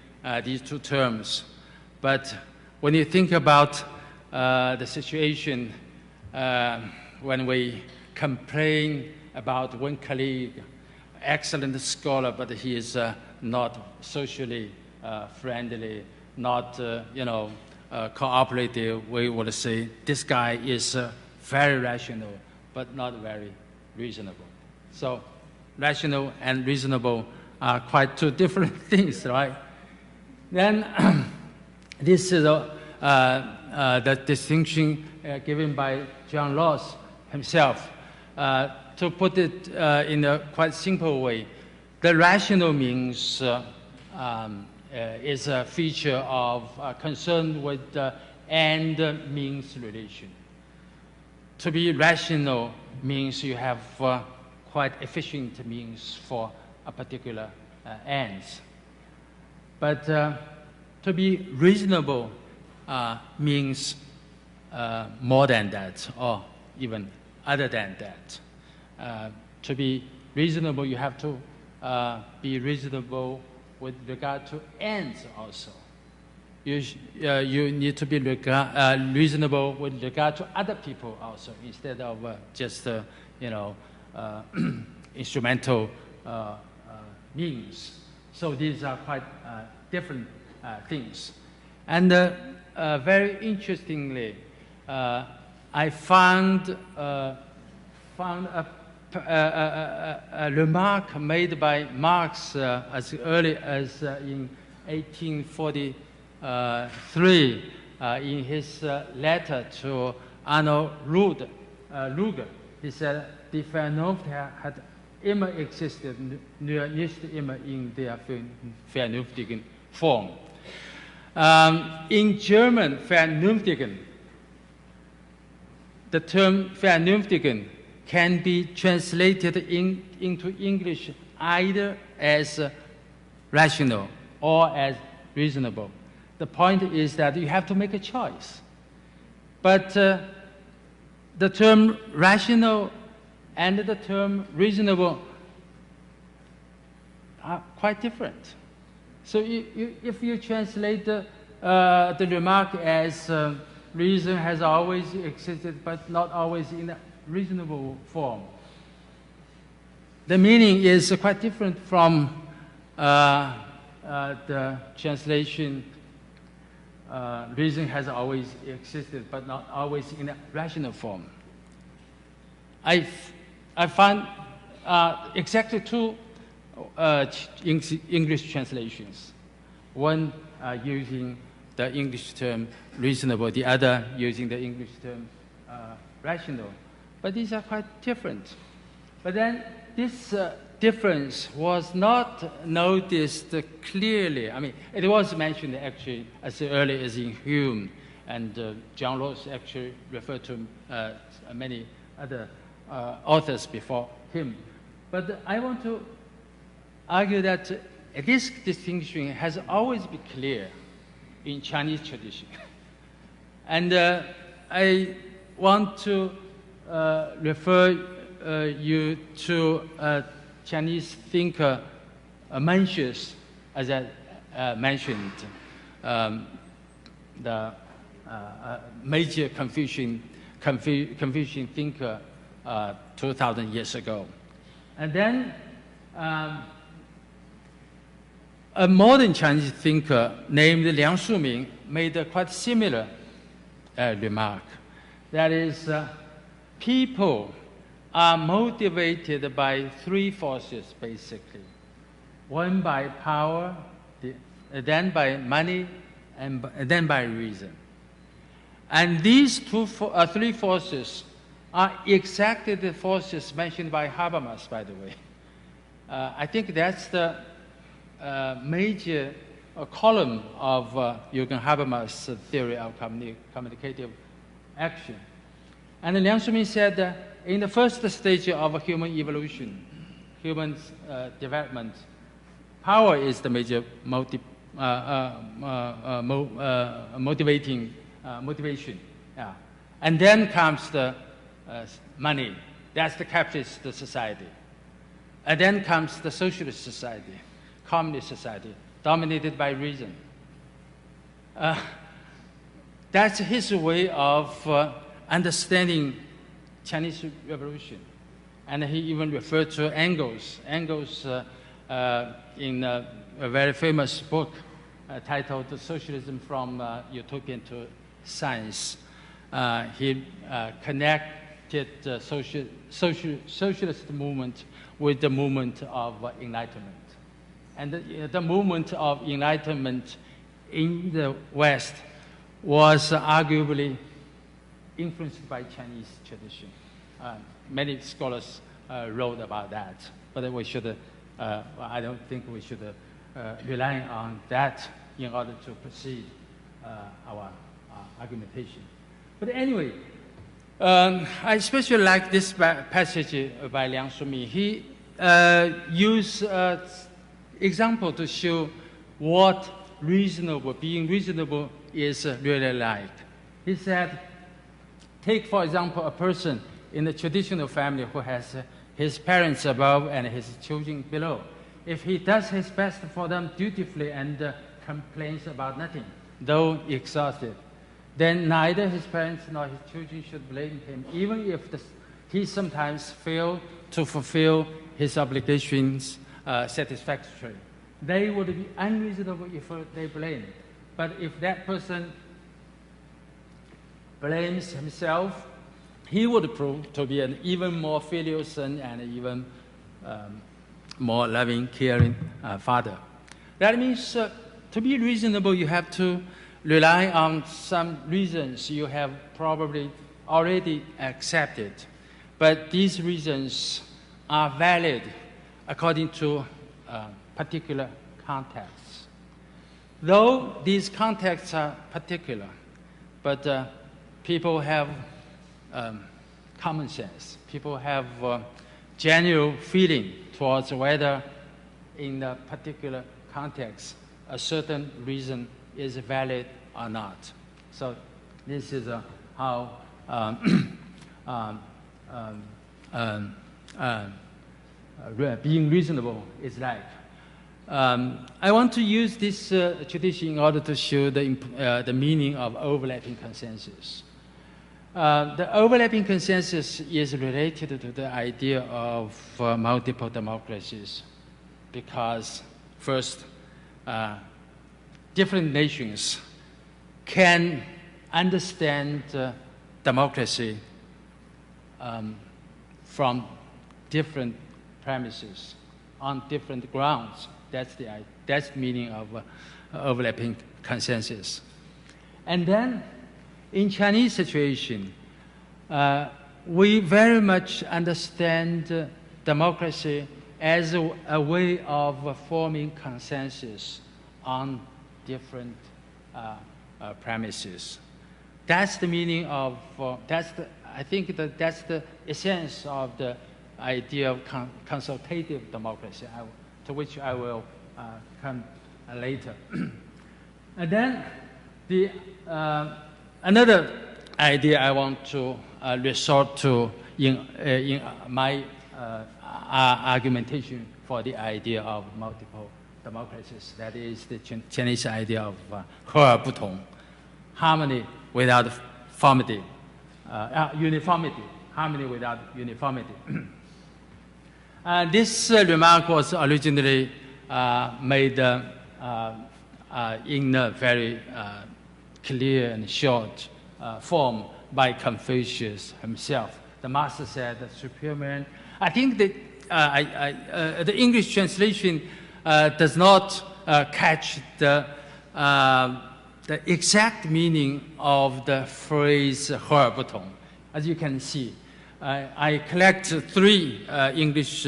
these two terms, but when you think about the situation when we complain about one colleague, excellent scholar, but he is not socially friendly, not cooperative, we would say this guy is very rational, but not very reasonable. So rational and reasonable are quite two different things, right? Then this is the distinction given by John Rawls himself. To put it in a quite simple way, the rational means is a feature of concern with the end-means relation. To be rational means you have quite efficient means for a particular ends. But to be reasonable means more than that, or even other than that. To be reasonable, you have to be reasonable with regard to ends also. You need to be reasonable with regard to other people also, instead of just instrumental means. So these are quite different things. And very interestingly, I found a remark made by Marx as early as in 1843 in his letter to Arnold Ruger. He said, die Vernunft hat immer existiert, nur nicht immer in der vernünftigen Form. In German, vernünftigen, the term vernünftigen can be translated into English either as rational or as reasonable. The point is that you have to make a choice. But the term rational and the term reasonable are quite different. So if you translate the remark as reason has always existed but not always in a reasonable form, the meaning is quite different from the translation reason has always existed but not always in a rational form. I found exactly two English translations, one using the English term reasonable, the other using the English term rational. But these are quite different. But then this difference was not noticed clearly. I mean, it was mentioned actually as early as in Hume, and John Rawls actually referred to many other authors before him. But I want to argue that this distinction has always been clear in Chinese tradition. And I want to refer you to Chinese thinker Mencius, as I mentioned, the major Confucian thinker 2,000 years ago. And then a modern Chinese thinker named Liang Shuming made a quite similar remark. That is, people are motivated by three forces, basically. One by power, then by money, and then by reason. And these three forces are exactly the forces mentioned by Habermas, by the way. I think that's the major column of Jürgen Habermas' theory of communicative action. And Liang Shuming said that in the first stage of human evolution, human development, power is the major motivation. Yeah. And then comes the money. That's the capitalist society. And then comes the socialist society, communist society, dominated by reason. That's his way of understanding Chinese Revolution. And he even referred to Engels. Engels, in a very famous book titled Socialism from Utopian to Science, he connected the socialist movement with the movement of Enlightenment. And the movement of Enlightenment in the West was arguably influenced by Chinese tradition. Many scholars wrote about that, but we should, I don't think we should rely on that in order to proceed our argumentation. But anyway, I especially like this passage by Liang Shuming. He used example to show what being reasonable is really like. He said, take, for example, a person in a traditional family who has his parents above and his children below. If he does his best for them dutifully and complains about nothing, though exhausted, then neither his parents nor his children should blame him, even if the he sometimes failed to fulfill his obligations satisfactorily. They would be unreasonable if they blame. But if that person blames himself, he would prove to be an even more filial son and even more loving, caring father. That means to be reasonable, you have to rely on some reasons you have probably already accepted. But these reasons are valid according to particular contexts. Though these contexts are particular, but people have common sense. People have genuine feeling towards whether in a particular context a certain reason is valid or not. So this is how being reasonable is like. I want to use this tradition in order to show the meaning of overlapping consensus. The overlapping consensus is related to the idea of multiple democracies because, first, different nations can understand democracy from different premises, on different grounds. That's the meaning of overlapping consensus. And then, in Chinese situation, we very much understand democracy as a way of forming consensus on different premises. That's the meaning of, I think that's the essence of the idea of consultative democracy, to which I will come later. And then another idea I want to resort to in my argumentation for the idea of multiple democracies, that is the Chinese idea of 和而不同, harmony without uniformity, harmony without uniformity. This remark was originally made in a very clear and short form by Confucius himself. The master said, the superior man. I think that the English translation does not catch the exact meaning of the phrase 和而不同. As you can see, I collect 3 English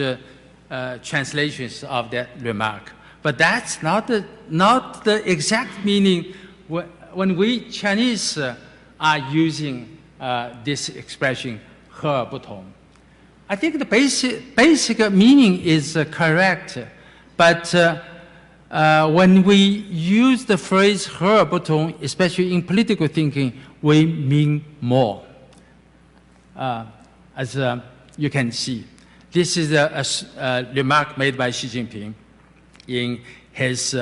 translations of that remark. But that's not the exact meaning when we Chinese are using this expression 和而不同. I think the basic meaning is correct, but when we use the phrase 和而不同, especially in political thinking, we mean more. As you can see, this is a remark made by Xi Jinping in his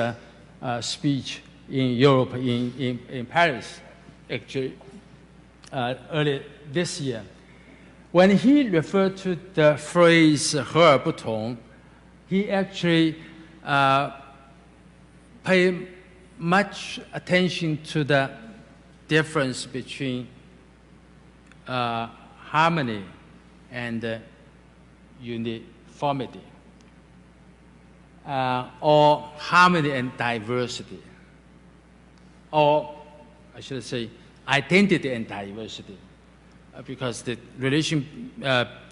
speech in Europe, in Paris, actually, earlier this year. When he referred to the phrase 和而不同, he actually paid much attention to the difference between harmony and uniformity, or harmony and diversity, or I should say identity and diversity, because the relation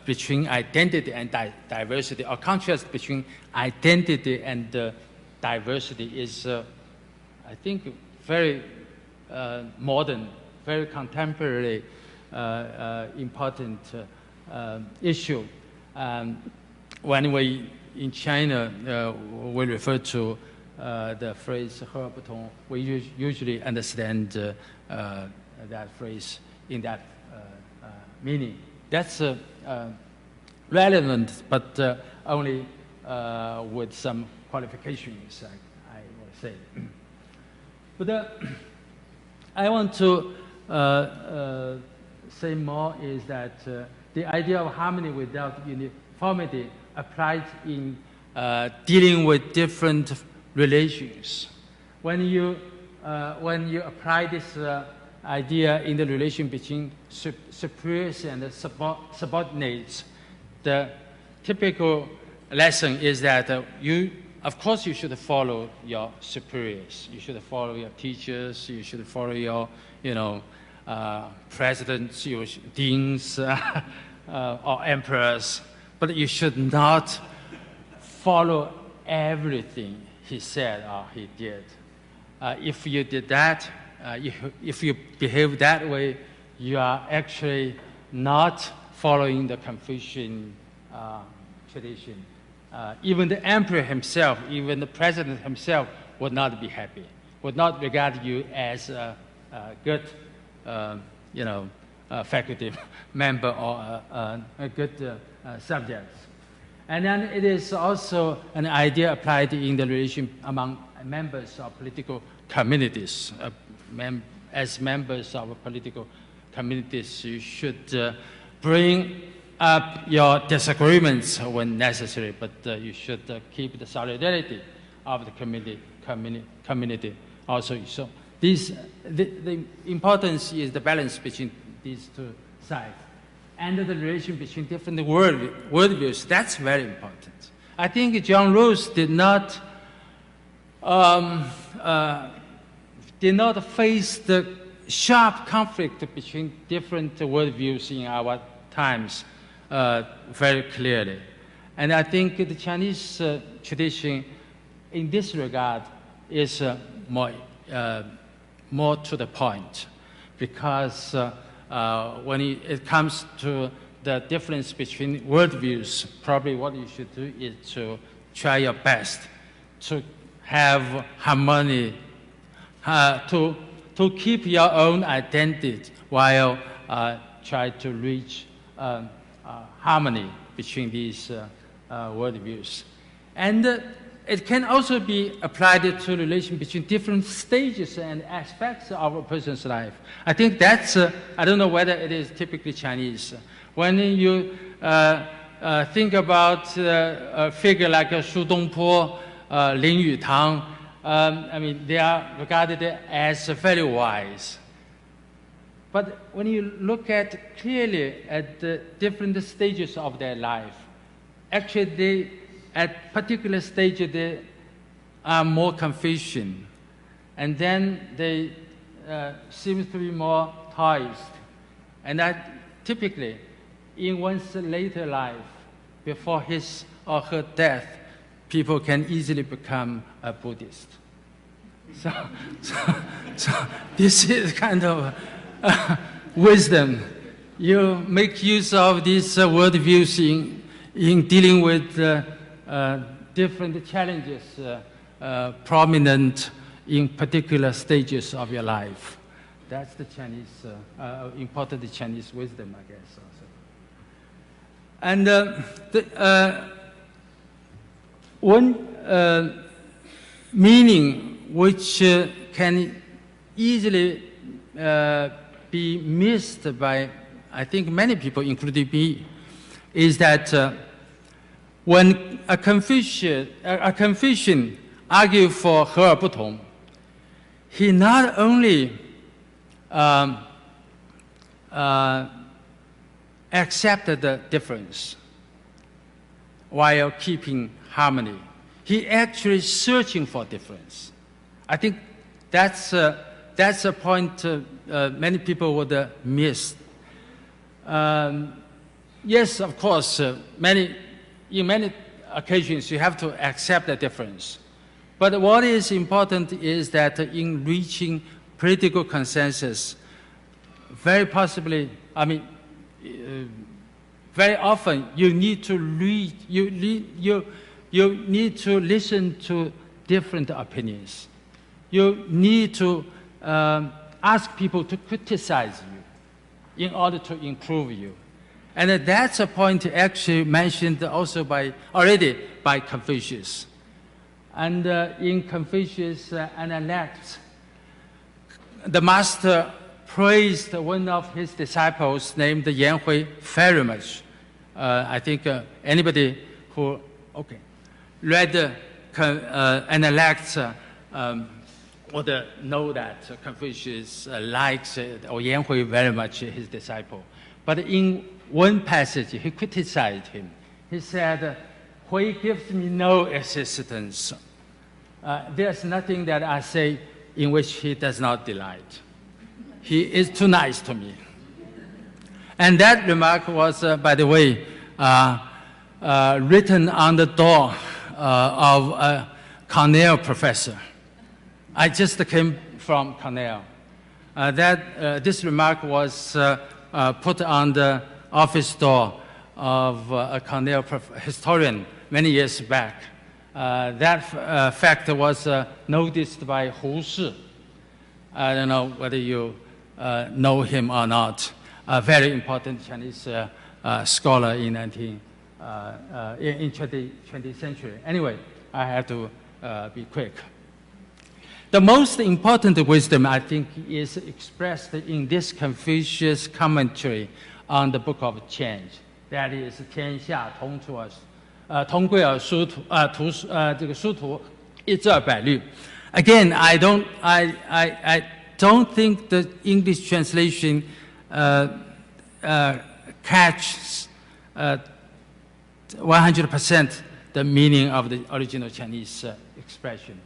between identity and diversity, or contrast between identity and diversity is, I think, very modern, very contemporary, important issue. When we, in China, we refer to the phrase 和而不同, we usually understand that phrase in that meaning. That's relevant, but only with some qualifications, I will say. But I want to say more is that the the idea of harmony without uniformity applies in dealing with different relations. When you apply this idea in the relation between superiors and subordinates, the typical lesson is that of course, you should follow your superiors. You should follow your teachers. You should follow your, presidents, your deans, or emperors. But you should not follow everything he said or he did. If you did that, if you behave that way, you are actually not following the Confucian tradition. Even the emperor himself, even the president himself would not be happy, would not regard you as a good, faculty member or a good subject. And then it is also an idea applied in the relation among members of political communities. As members of political communities, you should bring up your disagreements when necessary, but you should keep the solidarity of the community also. So the importance is the balance between these two sides. And the relation between different worldviews, that's very important. I think John Rawls did not face the sharp conflict between different worldviews in our times very clearly. And I think the Chinese tradition in this regard is more to the point, because when it comes to the difference between worldviews, probably what you should do is to try your best to have harmony, to keep your own identity while try to reach harmony between these worldviews. And it can also be applied to relation between different stages and aspects of a person's life. I think that's, I don't know whether it is typically Chinese. When you think about a figure like Shu Dongpo, Lin Yutang, they are regarded as very wise. But when you look at clearly at the different stages of their life, actually at particular stage they are more Confucian, and then they seem to be more Taoist. And that typically in one's later life, before his or her death, people can easily become a Buddhist. So this is kind of wisdom. You make use of these worldviews in dealing with different challenges prominent in particular stages of your life. That's the Chinese, important Chinese wisdom, I guess, also. And one meaning which can easily be missed by, I think, many people, including me, is that when a Confucian argued for 和而不同, he not only accepted the difference while keeping harmony, he actually searching for difference. I think that's a point many people would miss. Yes, of course, in many occasions you have to accept the difference. But what is important is that in reaching political consensus, very possibly, very often you need to read, you need to listen to different opinions. You need to ask people to criticize you in order to improve you. And that's a point actually mentioned also already by Confucius. And in Confucius Analects, the master praised one of his disciples named Yan Hui very much. I think anybody who read Analects would know that Confucius likes or Yan Hui very much his disciple. But in one passage, he criticized him. He said, Hui gives me no assistance. There's nothing that I say in which he does not delight. He is too nice to me. And that remark was, by the way, written on the door of a Cornell professor. I just came from Cornell. This remark was put on the office door of a Cornell historian many years back. That fact was noticed by Hu Shi. I don't know whether you know him or not. A very important Chinese scholar in 20th century. Anyway, I have to be quick. The most important wisdom, I think, is expressed in this Confucius commentary on the Book of Change. That is, 天下同出而同归而殊途这个殊途一致而百虑. Again, I don't think the English translation catches 100% the meaning of the original Chinese expression.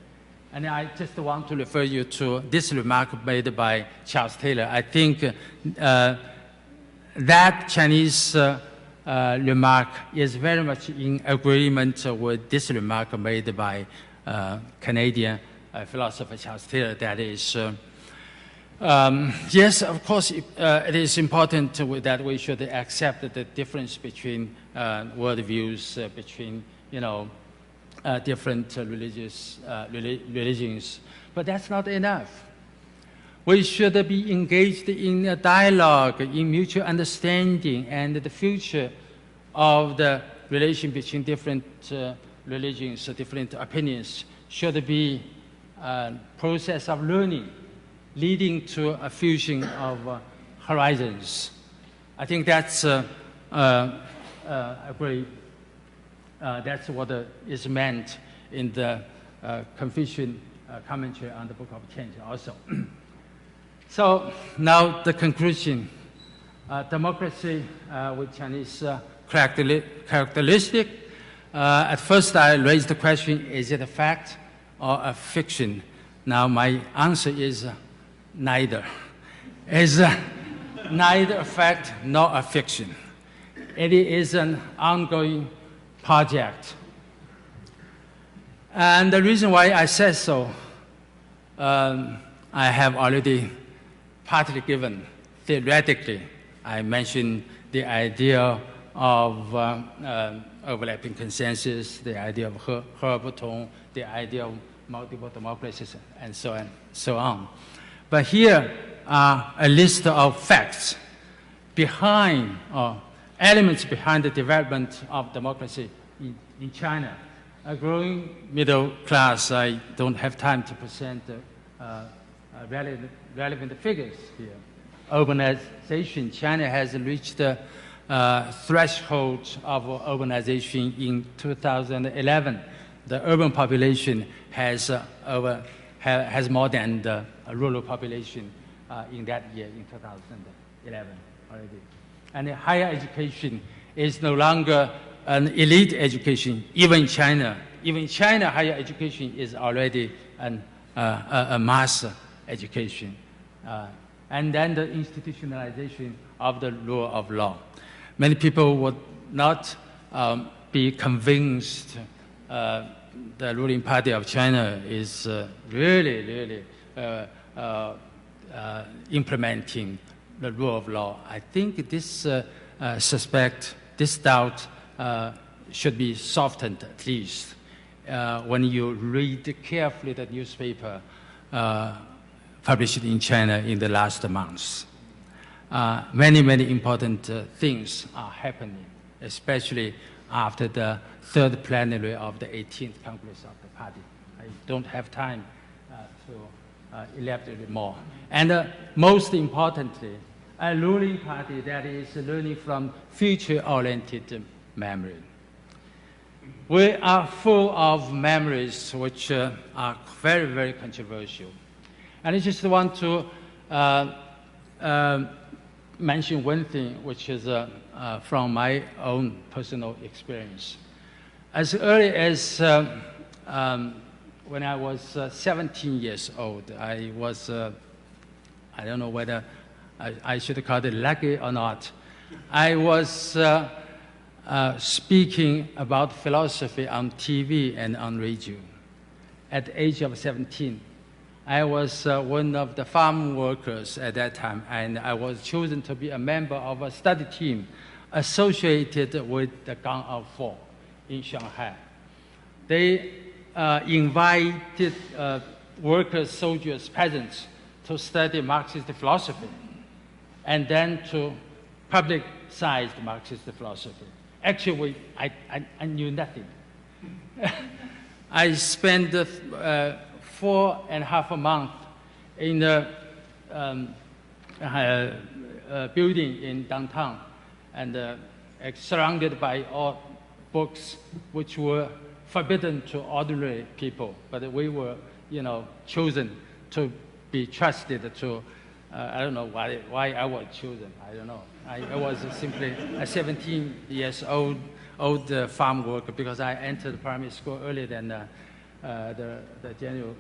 And I just want to refer you to this remark made by Charles Taylor. I think that Chinese remark is very much in agreement with this remark made by Canadian philosopher Charles Taylor. That is, yes, of course, it is important that we should accept the difference between worldviews, between, different religions, but that's not enough. We should be engaged in a dialogue, in mutual understanding, and the future of the relation between different religions, different opinions, should be a process of learning, leading to a fusion of horizons. I think that's that's what is meant in the Confucian commentary on the Book of Change also. So now the conclusion. Democracy with Chinese characteristic. At first I raised the question, is it a fact or a fiction? Now my answer is neither. It's neither a fact nor a fiction. It is an ongoing project. And the reason why I said so, I have already partly given. Theoretically, I mentioned the idea of overlapping consensus, the idea of Tong, the idea of multiple democracies, and so on. But here are a list of facts behind, or elements behind the development of democracy in China. A growing middle class. I don't have time to present relevant figures here. Urbanization. China has reached the threshold of urbanization in 2011. The urban population has more than the rural population in that year, in 2011 already. And higher education is no longer an elite education, even in China. Even in China, higher education is already a mass education. And then the institutionalization of the rule of law. Many people would not be convinced the ruling party of China is really implementing the rule of law. I think this this doubt should be softened at least when you read carefully the newspaper published in China in the last months. Many important things are happening, especially after the third plenary of the 18th Congress of the party. I don't have time to elaborate more. And most importantly, a ruling party that is learning from future-oriented memory. We are full of memories which are very, very controversial. And I just want to mention one thing, which is from my own personal experience. As early as when I was 17 years old, I was, I don't know whether I should call it lucky or not. I was speaking about philosophy on TV and on radio. At the age of 17, I was one of the farm workers at that time, and I was chosen to be a member of a study team associated with the Gang of Four in Shanghai. They invited workers, soldiers, peasants to study Marxist philosophy and then to publicize Marxist philosophy. Actually, I knew nothing. I spent 4.5 months in a building in downtown and surrounded by all books which were forbidden to ordinary people, but we were, chosen to be trusted to. I don't know why I was chosen. I don't know. I was simply a 17 years old farm worker because I entered primary school earlier than the general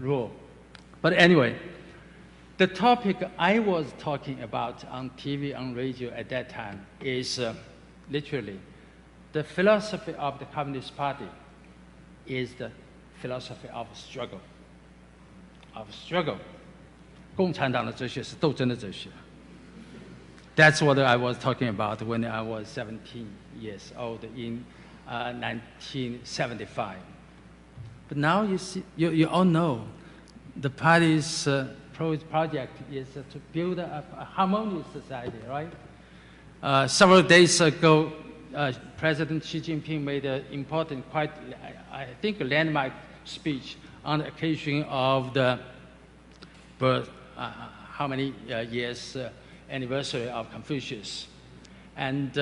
rule. But anyway, the topic I was talking about on TV, on radio at that time is literally the philosophy of the Communist Party is the philosophy of struggle. Struggle. 共产党的哲学是斗争的哲学. That's what I was talking about when I was 17 years old in 1975. But now you see, you all know, the party's project is to build up a harmonious society, right? Several days ago, President Xi Jinping made an important, quite, I think, a landmark speech on the occasion of the birth, how many years anniversary of Confucius, and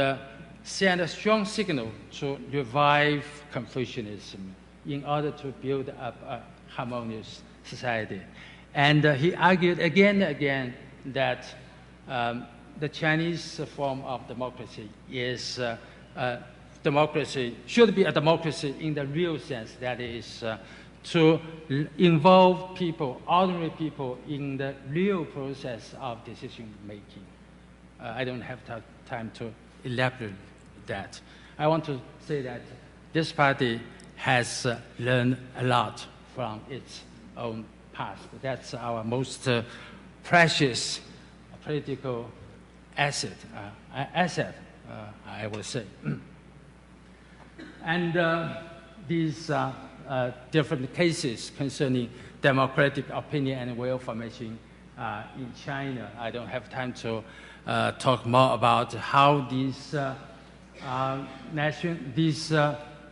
sent a strong signal to revive Confucianism in order to build up a harmonious society. And he argued again and again that the Chinese form of democracy is democracy, should be a democracy in the real sense, that is to involve people, ordinary people, in the real process of decision making. I don't have time to elaborate that. I want to say that this party has learned a lot from its own past. That's our most precious political asset, I would say. And these different cases concerning democratic opinion and will formation in China. I don't have time to talk more about how these national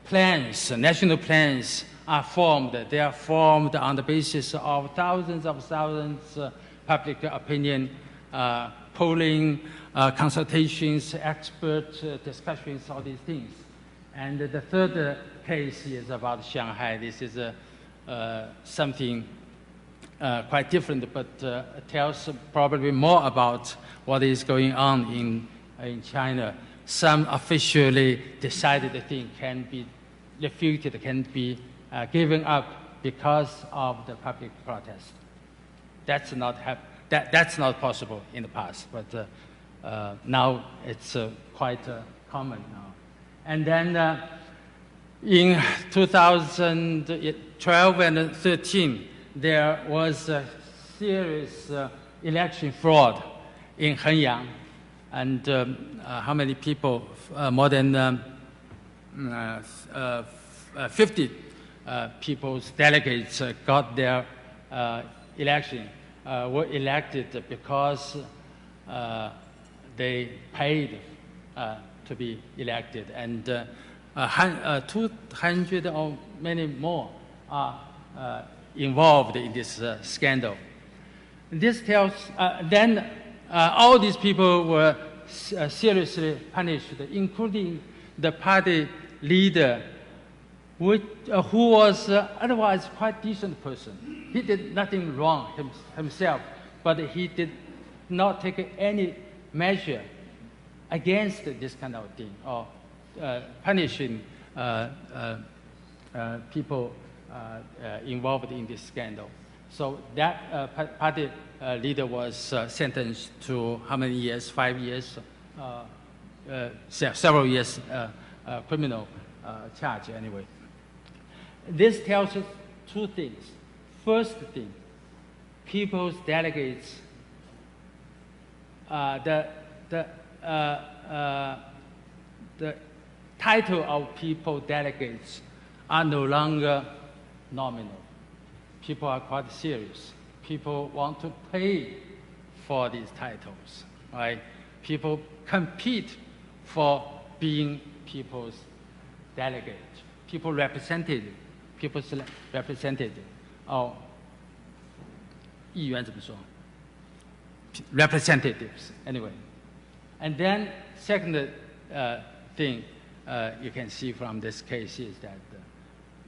plans are formed. They are formed on the basis of thousands public opinion polling, consultations, expert discussions, all these things. And the third case is about Shanghai. This is something quite different, but tells probably more about what is going on in China. Some officially decided thing can be refuted, can be given up because of the public protest. That's not possible in the past, but now it's quite common now. And then in 2012 and 2013, there was a serious election fraud in Henyang. And how many people, more than 50 people's delegates got their election, were elected because they paid to be elected. And 200 or many more are involved in this scandal. This tells, then all these people were seriously punished, including the party leader, who was otherwise quite decent person. He did nothing wrong himself, but he did not take any measure against this kind of thing, or punishing people involved in this scandal. So that party leader was sentenced to how many years? 5 years? Several years criminal charge anyway. This tells us two things. First thing, people's delegates, the title of people delegates are no longer nominal. People are quite serious. People want to pay for these titles, right? People compete for being people's delegate, people's representative, or 议员怎么说? Representatives, anyway. And then second thing you can see from this case is that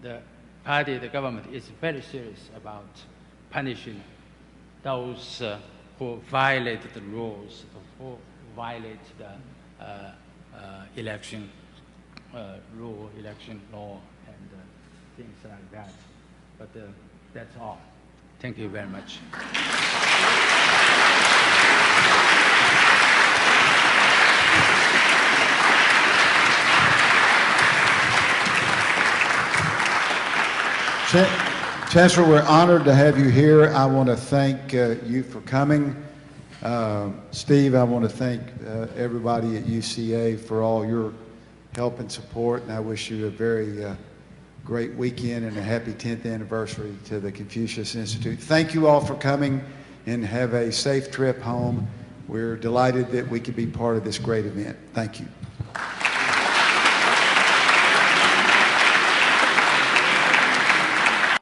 the government is very serious about punishing those who violate the rules, who violate the election election law, and things like that. But that's all. Thank you very much. Chancellor, we're honored to have you here. I want to thank you for coming. Steve, I want to thank everybody at UCA for all your help and support, and I wish you a very great weekend and a happy 10th anniversary to the Confucius Institute. Thank you all for coming, and have a safe trip home. We're delighted that we could be part of this great event. Thank you.